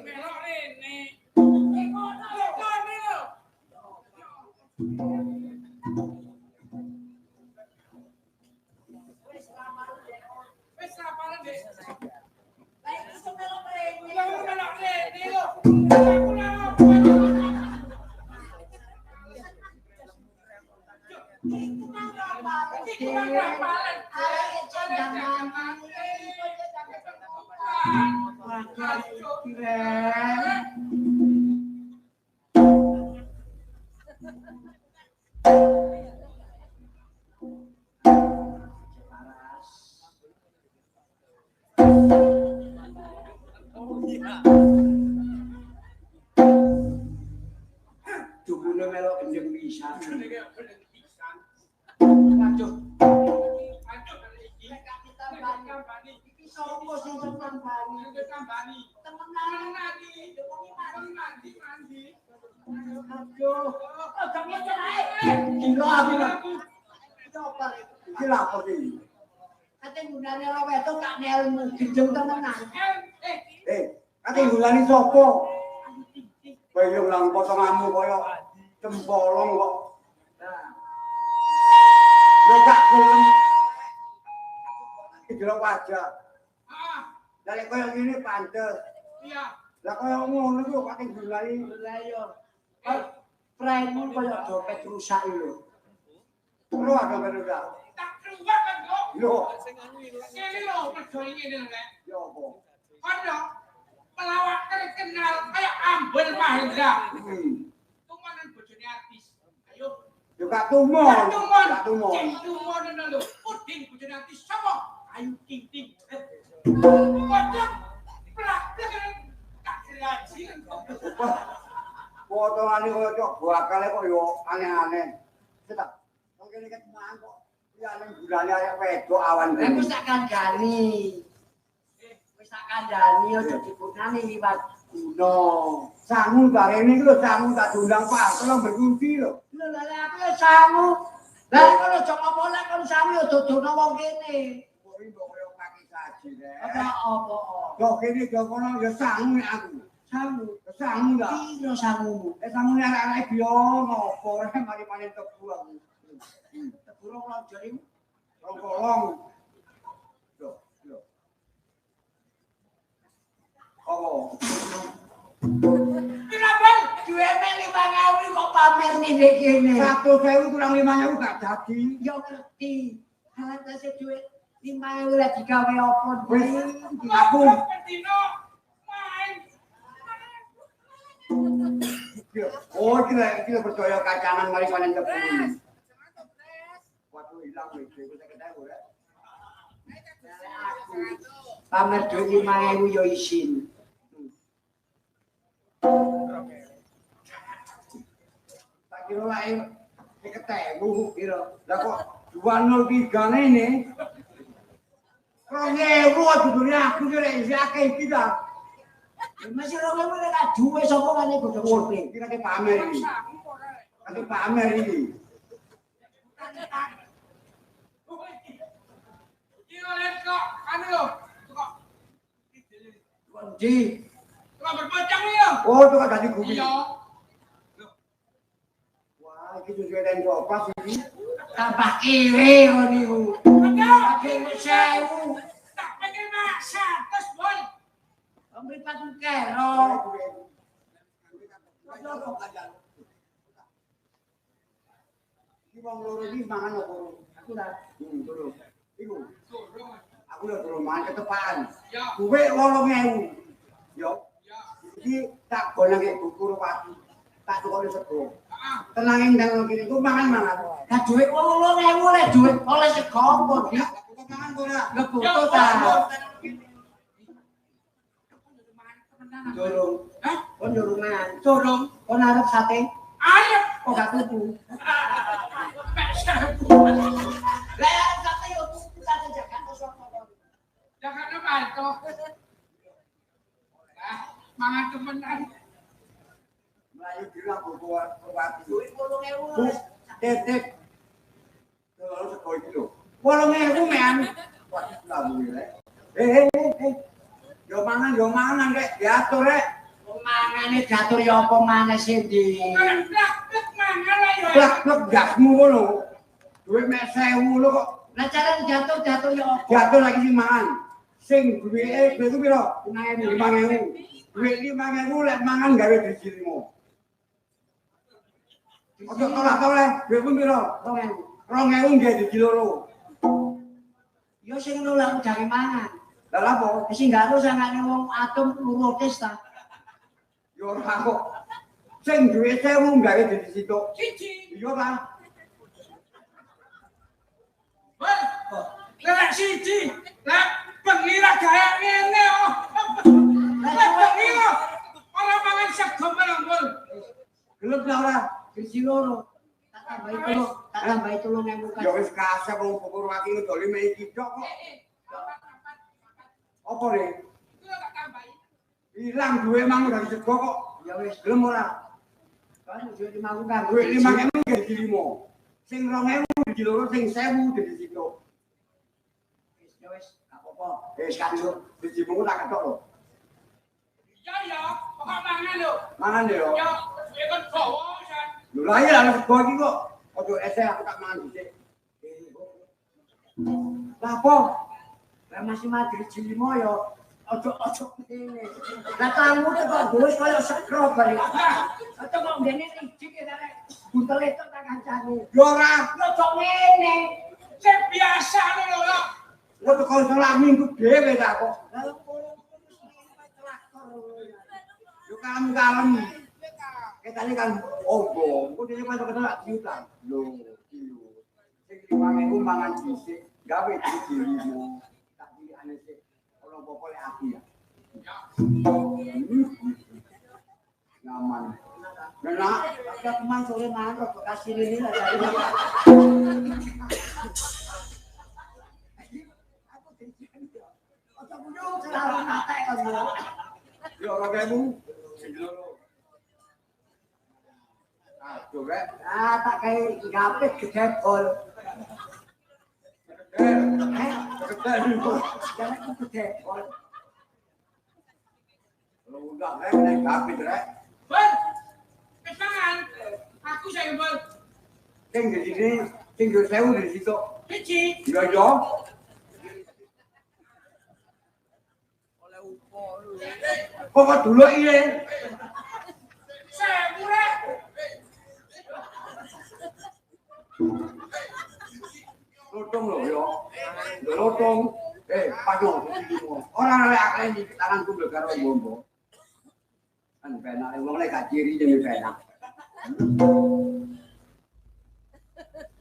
Melok rene. Wis laparan deh. Melok rene lho. Aku lho. Dukune melok kenjeng pisan. Lanjut. Iki sapa sing tambani? Temenan Mandi. aduh. Oh, gak bisa ae. Gila aku. Coba iki lapor iki. Kate gunane ora wedok gak nelmu gendeng temenan. Kate gulani sapa? Kaya ulang potonganmu kaya cembolong kok. Lho gak gelem. Iki lho wajah. Lah kaya ngene pantes. Iya. Lah kaya ngono kok kate gulani. Lah yo. Friendmu kaya dompet rusak lho. Lho ada berusak. Tak keluar kan kok. Lho, Ini loh perjuangan ini lho. ya apa? Kono pelawak terkenal kayak Ambel Mahendra. Tumanan bojone artis. Ayo. Yo gak tumon. Gak tumon. Cek tumon lho. Udin bojone artis sapa? Ayu Ting Ting. Waduh. Praktek tak graji. Potongane kaya cok bakale kok yo aneh-aneh. Cetak. Wong kene ket mangkok. Ya nang gulane arek wedok awan. Lah wis tak kandhani. Wis tak kandhani aja dipunani liwat guna. Sangu barene iki lho sangu tak diundang Pak tolong berkunci lho. Lho lah aku ya sangu. Lah kono aja ngomong lek kon sangu ya dodono wong kene. Kok mbok koyo kaki saji Apa rek. apa? Yo kene yo kono yo sangu nek aku. Sangu. Sangu dah. Piro sangumu? Sangu nek arek biono opo rek mari-mari tebu aku. Burung lo jarimu. Kolong. Yo yo. Oh. Kenapa? Duwene 5.000 kok pamer nih dek kene. 1.000 kurang 5.000 gak jadi. Yo ngerti. Halan tasih duit 5.000 lah digawe apa Wis duit. aku Pendino main. Oh, kita percaya kacangan mari panen tepung. Waduh hilang wis, kita ketemu ya. Pamer duit 5.000 yo isin. Tak kira lah ketemu kira. Lah kok 203 ngene. 2.000 dunia aku kira akeh kita. Masih 2.000 nek duwe sapa ngene bodho survei. Kita ke pamer iki. Kate pamer iki. Kira lihat kok, anu lho, kok. Di Kok berpocong ya? Oh, itu kan tadi bumi. Iya. Wah, iki tujuan dan kopas iki. tambah kiri ngono niku. Ada. Kiri 1.000. Tak pengen nak 100, boy. Mripat kero. Iki wong loro iki mangan opo? Aku ora Turu. Iku, Turun. aku udah turun mangan ketepaan. Ya. Kuwe 8.000. Yo, Ya. iki tak golek buku pati. Tak tukone sego. Ah. Tenangin ndang kene ku mangan-mangan. Lah dhuwit 8.000 lek dhuwit oleh sego apa, Dik? Aku mangan ora. Lepoto ta. Durung. Hah? Kon durungan. Turun. Kon arep sate? Ayo. Kok gak tuku? Pesebu. Lah arep sate yo tuku sate Jakarta sapa kon? Jangan lupa itu. Mangan temenan. Melayu bilang buku pati. Dhuwit 8.000. Tetek. Kalau sego iki lho. 8.000 men. Wah, lamu ya. Yo mangan rek, diatur rek. Mangane diatur ya apa maneh sih, Dik? Plak-plak mangan lah ya. Plak-plak gasmu ngono. Duit mek 1.000 lho kok. Lah cara diatur ya apa? Diatur lagi sing mangan. Sing duwike itu piro? 5.000. Duit 5.000 lek mangan gawe driji 5. Ojo tolak-tolak, duit piro? 2.000. 2.000 gawe driji 2. Yo sing nolak jange mangan. Lah lha apa? Sing gak harus sangane wong atom lurotes ta. Yo ora kok. Sing duit 1.000 gawe driji sitok. Cici. Iya ta? Woi. Lah siji. Lah pengira gaya ngene oh. Lah pengira. Ora mangan sego barang bol. Gelem ta ora? Driji loro. Tak tambahi 3.000 kan. Ya wis kasep wong pokok waki ngedoli mek iki tok kok. Apa re? Itu tak tambahi. Hilang duwe mang dari sego kok. Ya wis, Gelem ora? kan duit 5.000 kan. Duit 5.000 gaji 5. Sing 2.000 gaji loro, sing 1.000 gaji situ. Ya wis, gak apa-apa. Wis kanjur, gaji mu tak ketok lho. Ya, pokok mangan lho. Mangan yo. Ya, ikut bawa san. Lho lah ya sego iki kok. Ojo ese aku tak mangan dhisik. Lah apa? Lah masih madri jimo yo. Ojo ngene. Lah kamu kok duwe koyo sekro bare. Ojo kok ngene ijik ya rek. Buntel itu tak kancane. Yo ora, Ojo ngene. Sing biasa lho lho. kok teko salah minggu dhewe ta kok. Lah traktor. Yo kalem-kalem. Ketane kan ogo, kok dhewe pas ketemu diutang. Lho, iyo. Sing 5.000 mangan dhisik, gawe driji 5. Tak pilihane sik. Ora apa-apa lek aku ya. Nyaman. Enak. Ada kemang sore mangan kok kasih ini lah dari. Aku dijian yo. Ojo bunuh selalu matek kan. Yo ora kemu. Sing loro. Aduh rek. Ah tak kayak gapet gedebol. Gedebol. Jangan aku gedebol. Kalau udah rek nek kapit rek. Bol. Ketangan. Aku saya bol. Sing di sini, sing yo 1.000 di situ. Cici. Yo yo. Kok dulu ile. Saya murah. Lotong lho yo. Lho lotong. Payo. Ora lek akeh iki tanganku lho karo bombo. Kan penak wong lek gak ciri jenenge penak.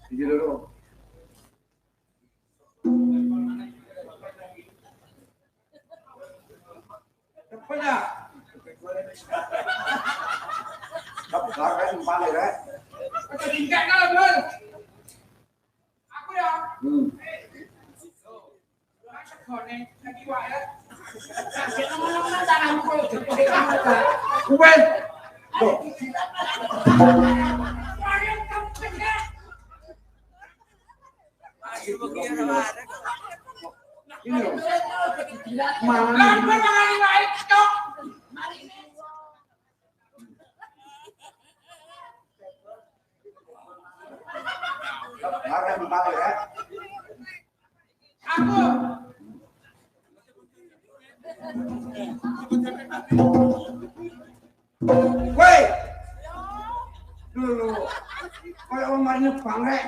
Iki lho. Cepet ya. Dapat kan empale rek. Kau tinggal kalau bro. Aku ya. Masuk kone lagi wae. Kita ngomong tanganmu kalau gede amat. Kuwen. Loh, Mari kita ya. ini lho. Lah Mana mangani wae tok. Arek empale rek. Aku. Woi. Lho. Kayak wong mari nebang rek.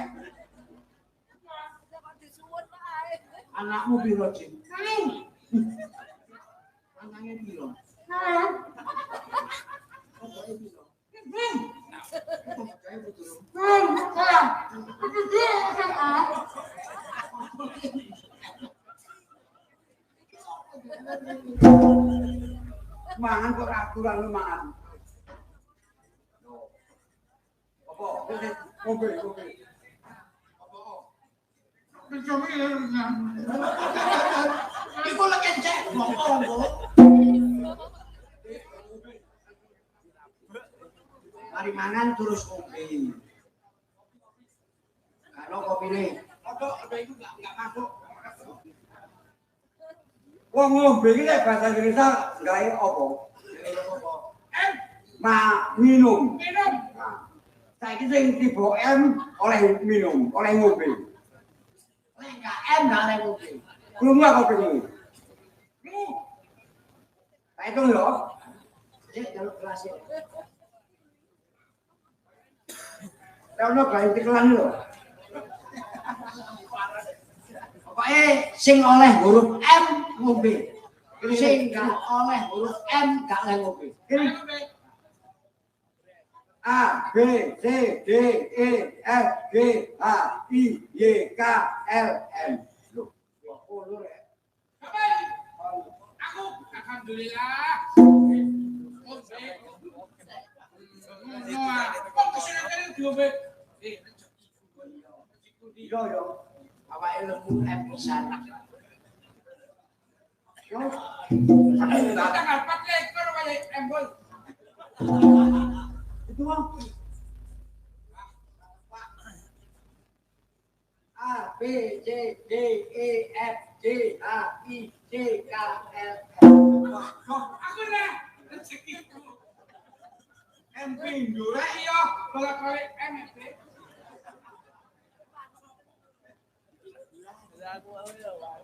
Anakmu piro, Cik? Anaknya piro? Mangan kok aturan lu mangan. Apa? Mobil. Iku lek cek ngomong kok. Mari mangan terus kopi. Kalau kopi nih, Ada itu enggak masuk. wong ngombe iki nek bahasa Indonesia gawe apa? Minum. Minum. Nah, saiki sing tiba M oleh minum, oleh ngombe. Lek enggak enggak lek kopi. Krungu apa kopimu? Lu Tak hitung lho. cek jaluk kelas ya. Ono gawe tikelan lho. Pokoknya sing oleh huruf M ngombe. Sing gak oleh huruf M gak oleh ngombe. Ini A, B, C, D, E, F, G, H, I, Y, K, L, M. Loh, ngono rek. Aku alhamdulillah. Kok kesini kali ngombe? Yo. Awake lemu M pisan. Yo. Tanggal 4 ekor wae M bol. Itu mah. A, B, C, D, E, F, G, H, I, J, K, L, M. Aku dah rezekiku. M pindho rek. Lah iya, bolak-balik M. Aku ya, Pak.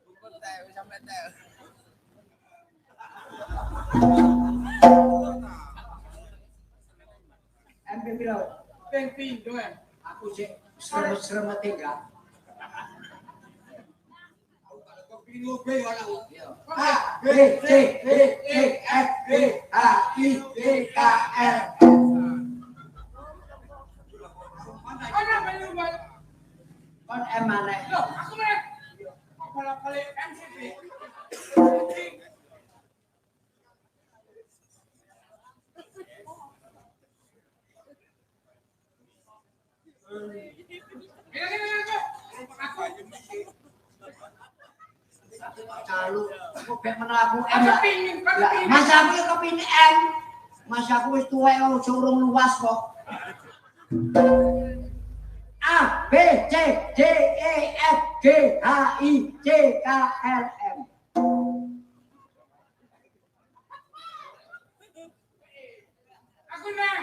Bukan teh sampai teh. M pindho. Ping pindho em. Aku sih serem-serem enggak. Kopi ngobe ora. A, B, C, D, E, F, G, H, I, J, K, L, M. Ana banyu bal. Kon M mana? Loh, aku meh. Kok bolak-balik M sih? Calu, kok ben menaku M. Aku pingin, aku pingin. Mas aku yo kepine M. Mas aku wis tuwek kok urung luas kok. A, B, C, D, E, F, G, H, I, J, K, L, M. Aku nah.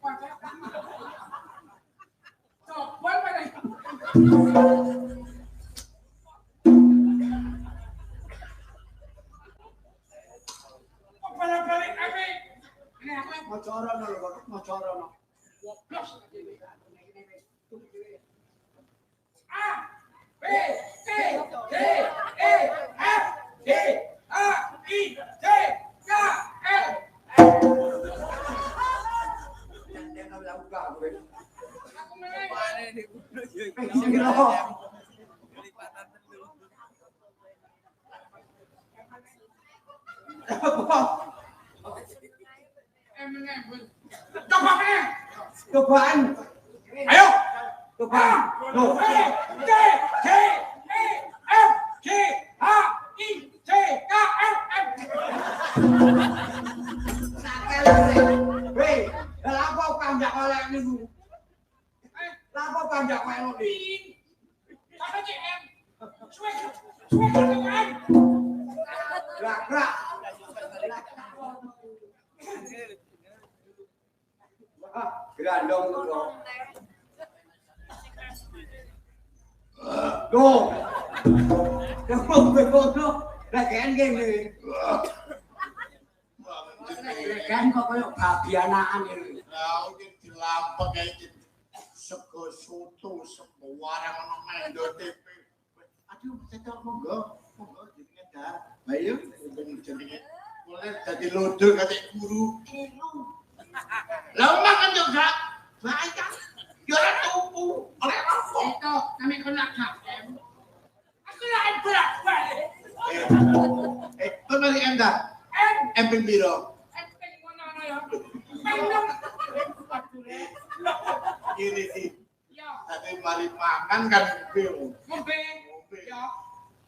Pada. Coba pada. Kok balik-balik ame. Ini aku Mocorono lho, mocorono. goblok. A, B, C, D, E, F, G, H, I, J, Coba meneh. Cobaan. Ayo. Coba. Loh. C C E F G H I J K L M. Weh, lah apa kanjak oleh niku? Lah apa kanjak oleh niku? Sampai CM. Suwe kan. Gerak. Grandong lho. Go. Go. Legen gini. Legen kok koyo babianaan iki. Lah iki dilampek iki. Sego soto sego warang ono mendo TP. Aduh, cetok monggo. Monggo jenenge dah. Ayo jenenge. Mulai dadi lodol kate guru. Lah omah kan yo gak baik kan. Yo ora tuku. Oleh apa? Itu kami kena KM. Aku lain berat balik. Kembali Enda. M ping piro? Enteng ngono ya. Pendem. Ini sih. Ya, Tadi mari makan kan bil. ngombe. Ya.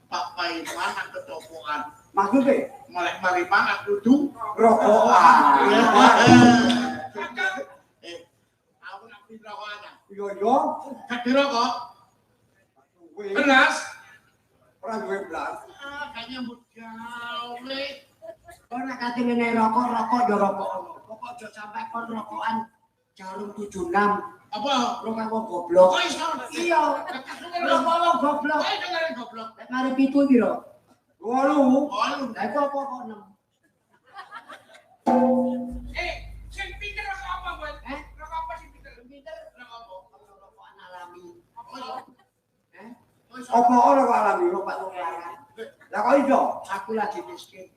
Pak Paiman nang ketopokan. Maksudnya Mulai mari mangan kudu rokokan. Aku nak beli rokokan. Yo. Kadi rokok Weh, beras. ora duwe blas. Kayaknya mbok gawe. Kau nak kate ngene rokok yo rokok. Pokok aja sampai kon rokokan jarum 76. Apa? Rokok wong goblok. Kok iso? Iya. Rokok wong goblok. Kok dengerin goblok? Nek mari 7 piro? 8. Oh, Lah iku apa kok 6? Sing pinter rokok apa, Bos? Rokok apa sing pinter? Pinter rokok apa? rokokan alami. Kok iso? Apa ora kok alami rokok wong lanang? Lah kok iso? Aku lagi miskin.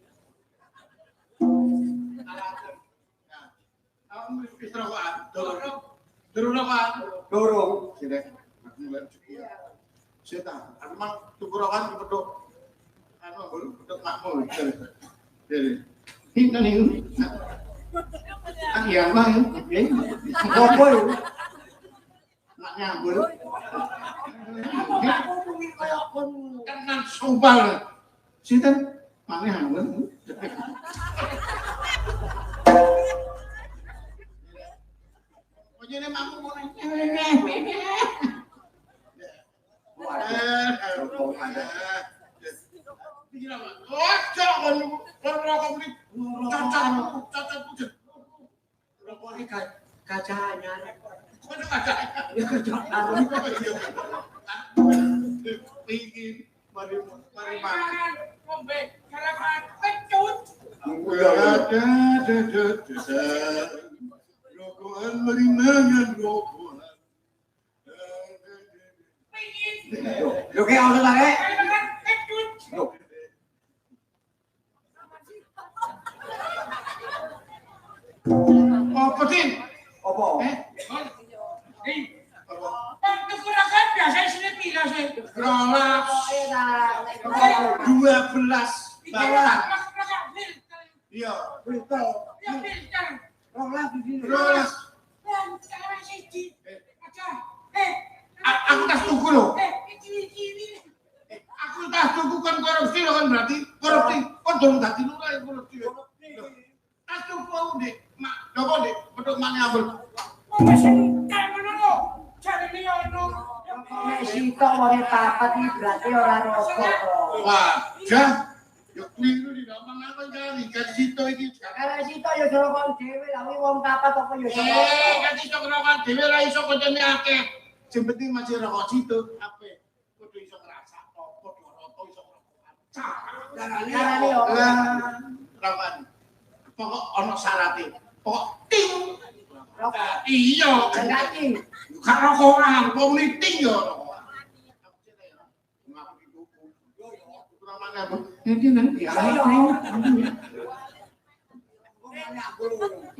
Aku wis rokokan. Durung rokokan. Dorong. Sini. Aku mulai cuci. Seta, aku mang tuku rokokan pedok. Anu, pedok makmul. Dari. Ini. Iya, Bang. Apa yo? Nak nyambul. Aku mungkin koyo kon. Kan sobal. Sinten? Maneh hamil. Ojene mampu ngene. Ojo kon rokok beli. Cocok pujet. Rokok iki gajahnya. Kok ada? Ya cocok. Pingin mari makan. Mangan, ngombe, karapan, pencut. Rokokan mari mangan rokokan. Pingin. Yo ke ono ta rek? Kali makan pencut. Yo. Apa sih? Apa? Waktu kurangkan biasa sini pila sih. Rolas Enak. 12 bahkan. Rokok filter. Iya, Filter. Ya filter. Rolas di sini. rolas. Sekarang siji. Aja. Aku tas tuku loh. Ini. Aku tas tuku kan korupsi loh kan berarti korupsi. Kok dong tadi lu lah korupsi. Tas tuku aku deh, mak, dopo deh, pedok mana abel. Masih kayak mana lo? Cari nih ono. Nek sitok wong papat iki berarti ora rokok. Wah, jah. Yo keliru di gampang apa kali kan situ iki. Kalau sitok ya rokok dhewe, tapi wong papat apa ya rokok. Kan iso kerokan dhewe ra iso koncene akeh. Sing penting masih rokok situ ape. Kudu iso ngrasa apa rokok iso rokokan. Carane yo. Rokokan. Pokok ono syaraté. Pokok ting. Rokok. Iya, Engati. gak rokokan, wong ting yo rokokan.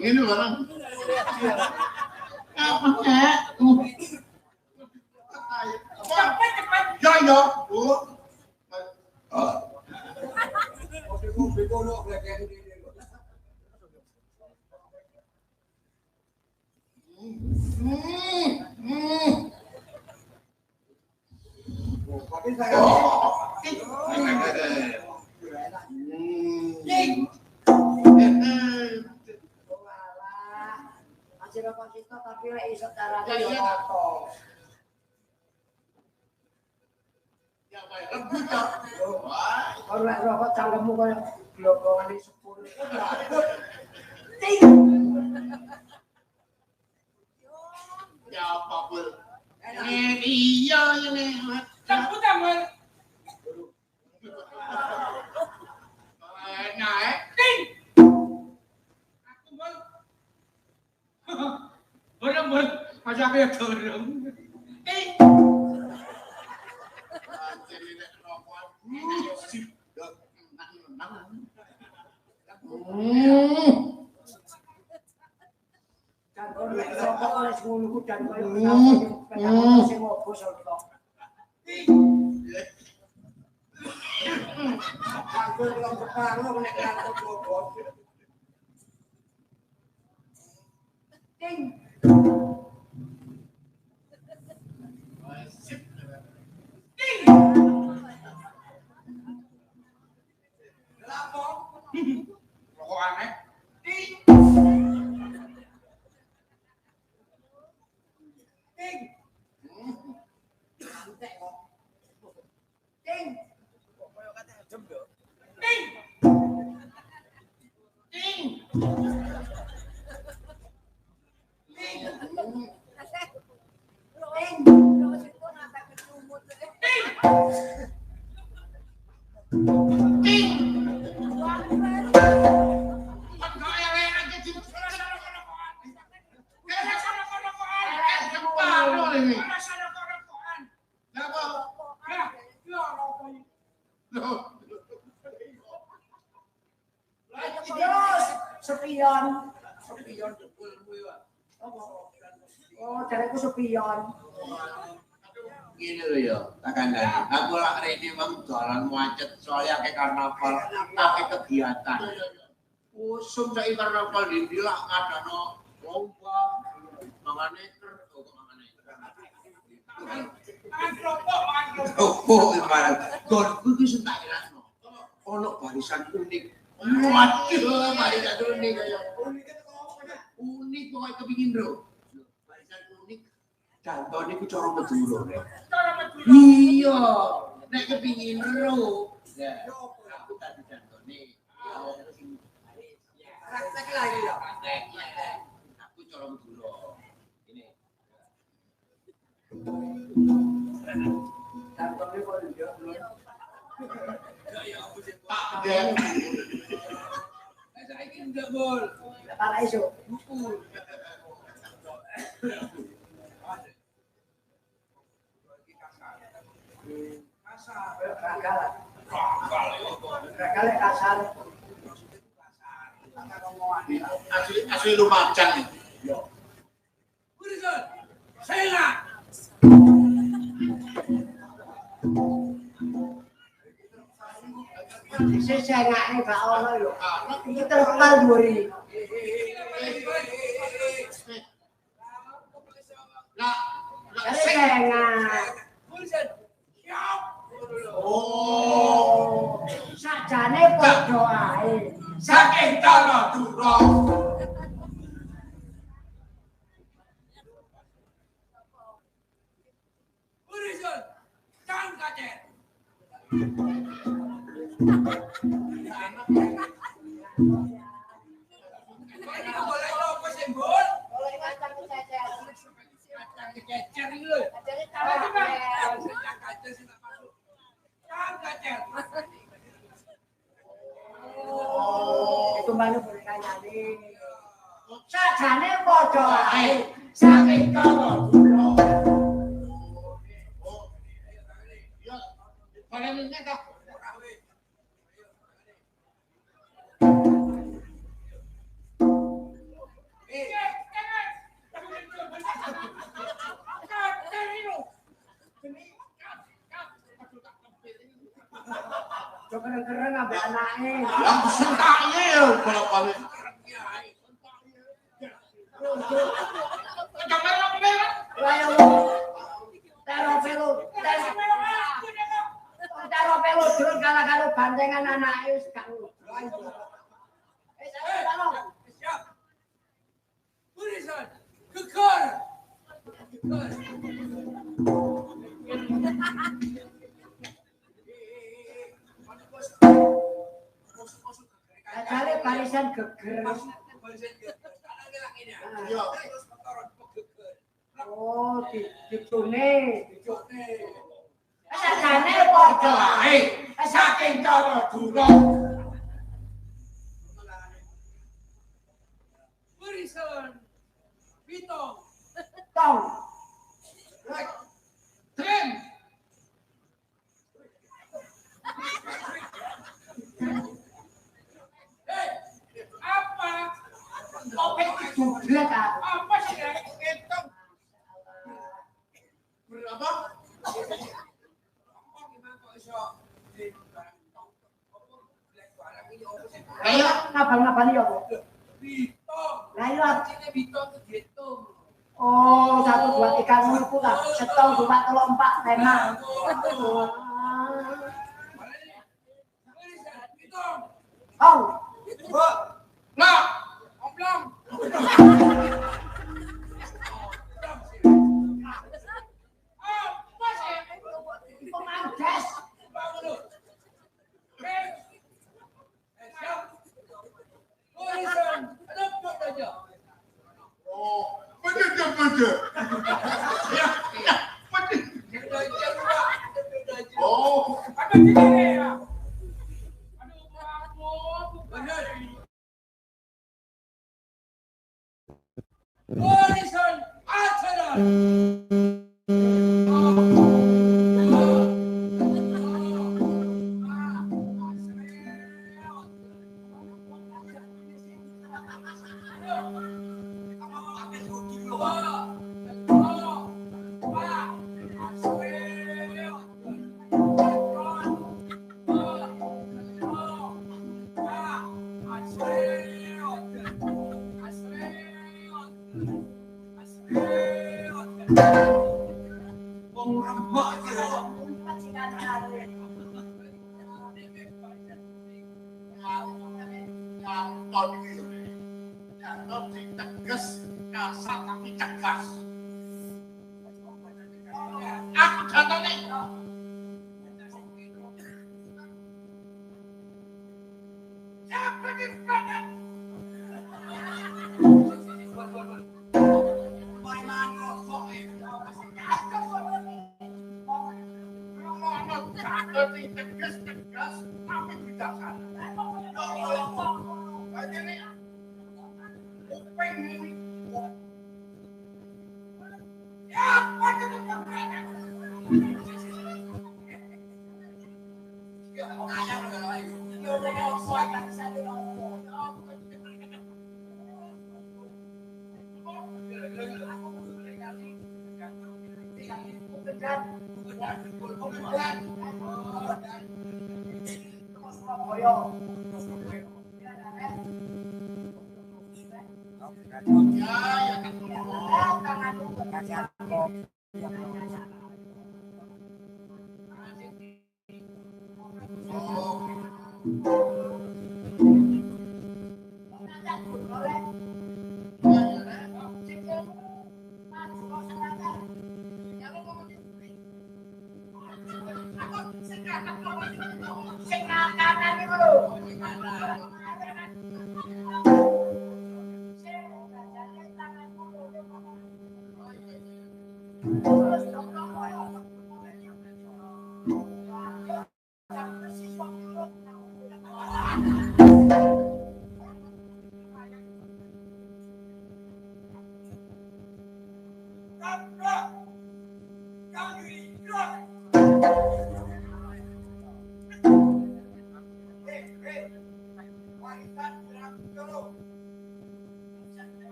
Ini barang. Apa kek? Cepet. Ya ya, Bu. ngono gledek ngene lho. Tapi saya masih rokok situ tapi lek iso carane yo rokok. Ya bae rebut to. Wah, Kalau lek rokok cangkemmu koyo globongane 10. ya apa pun. Iya ini. Cabut amal. Naik. Ting. Aku bol. Bol. Masa aku ya dorong. Ting. Jadi nek rokok sip. Kan kalau lek rokok oleh ngono dan koyo sing opo sok. Aku belum kepango nek rokok globong. Ting. Sip. Ting. Lapo? Rokok aneh. Ting. Ting. Santai kok. Ting. Koyo kate adem lho. Ting. Ting. Sepion. Sepion jebul kuwi wae. Oh, jareku sepion. Gini loh ya, tak kandani. Aku lak rene mang dolan macet soalnya ke karnaval, pakai kegiatan. Usum saiki karnaval di lak ngadano lomba, mangane Opo ibarat gonku iki sing tak elakno. Ono barisan unik. Waduh, barisan unik kaya unik pokoke kepingin ro. Barisan unik jantone ku cara Madura. Iya, nek kepingin ro. Ya, aku tadi jantone. Praktek lagi ya. Aku cara Madura. Ini. Jantone kok yo. Tak ada. Saiki ndak bol. Para iso. Kasar. Kasar. Asli Lumajang. Yo. Kurisan. Saya. Saya ngakne gak ono lho. Iki terkenal mburi. Nah, Saya ngak. Kurisan. Siap. oh, Sajane padha ae. saking cara durung. Kurisan. Kang kacer. Ini kok boleh apa sih, Bol? Oleh kacang cecer. Kecer ini lho. Jadi Kang tambah. kacer sih tak masuk. Kang kacer. Itu mana boleh kanyane. Sajane padha ae. Saking cara durung. Ya, paling ini tak. keren-keren ambek anake. Yang sentaknya ya kalau balik. Jangan lombe. Ayo. Tero pelu durung kala-kala bandengan anake wis gak ngono. Siap. Barisan. Kekar. Ajale barisan geger. Iya. Oh, dicune. Sajane padha ae. Saking cara durung. Barisan. Pitong. Tong. Tren. Apa? Kopi diblet ah. Apa sih? Hitung. Berapa? Ayo ngabal-ngabali ya, Bu. Pitong. Lah iya. Cine pitong dihitung. Oh, 1 2 3 ngono ku ta. Setong 2 3 4 tema. Oh, Lah, oblong. Apa sih? pemandas. Oh, betul. Ya, betul. Oh, Horizon acara. nonton gitu. Nonton tegas, kasar tapi tegas. Aku contoh nih. Siapa di badan? Tegas, tapi bijaksana.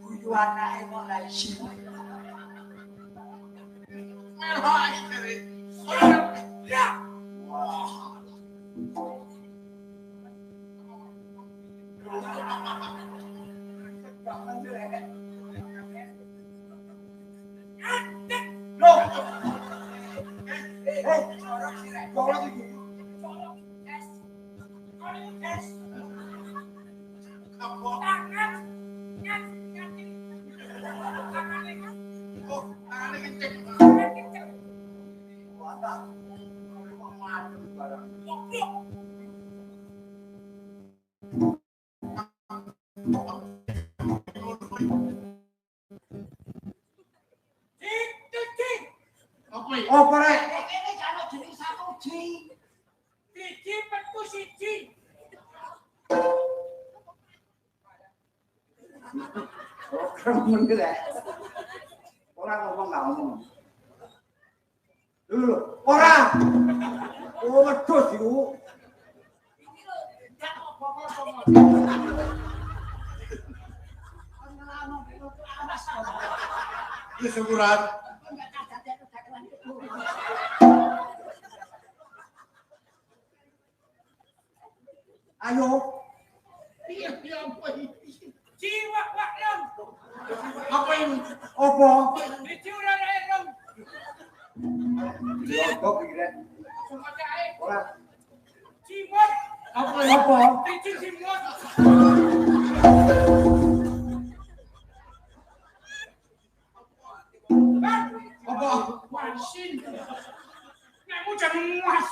Kudu anake kok ra isin. Merah iki. Ya. Wah. Loh. Tolong iki. Kapok. Oh, tangannya kenceng. Mantap. Mantap barang. Apa ya? Apa rek? Ini kan jenis satu ji. Siji petu siji. Program meneh rek. Ora ngomong gak ngomong. Lho, ora. Oh, wedhus iku. Ini syukuran. Ayo. Iya, apa ini? Jiwa wak long. Apa ini? Apa? Dicuran air long. Kok iki rek? Semua air. Ora. Cimot. Apa ini? Apa? Dicu cimot. Bang. Apa? Wasin. Kamu jangan muas.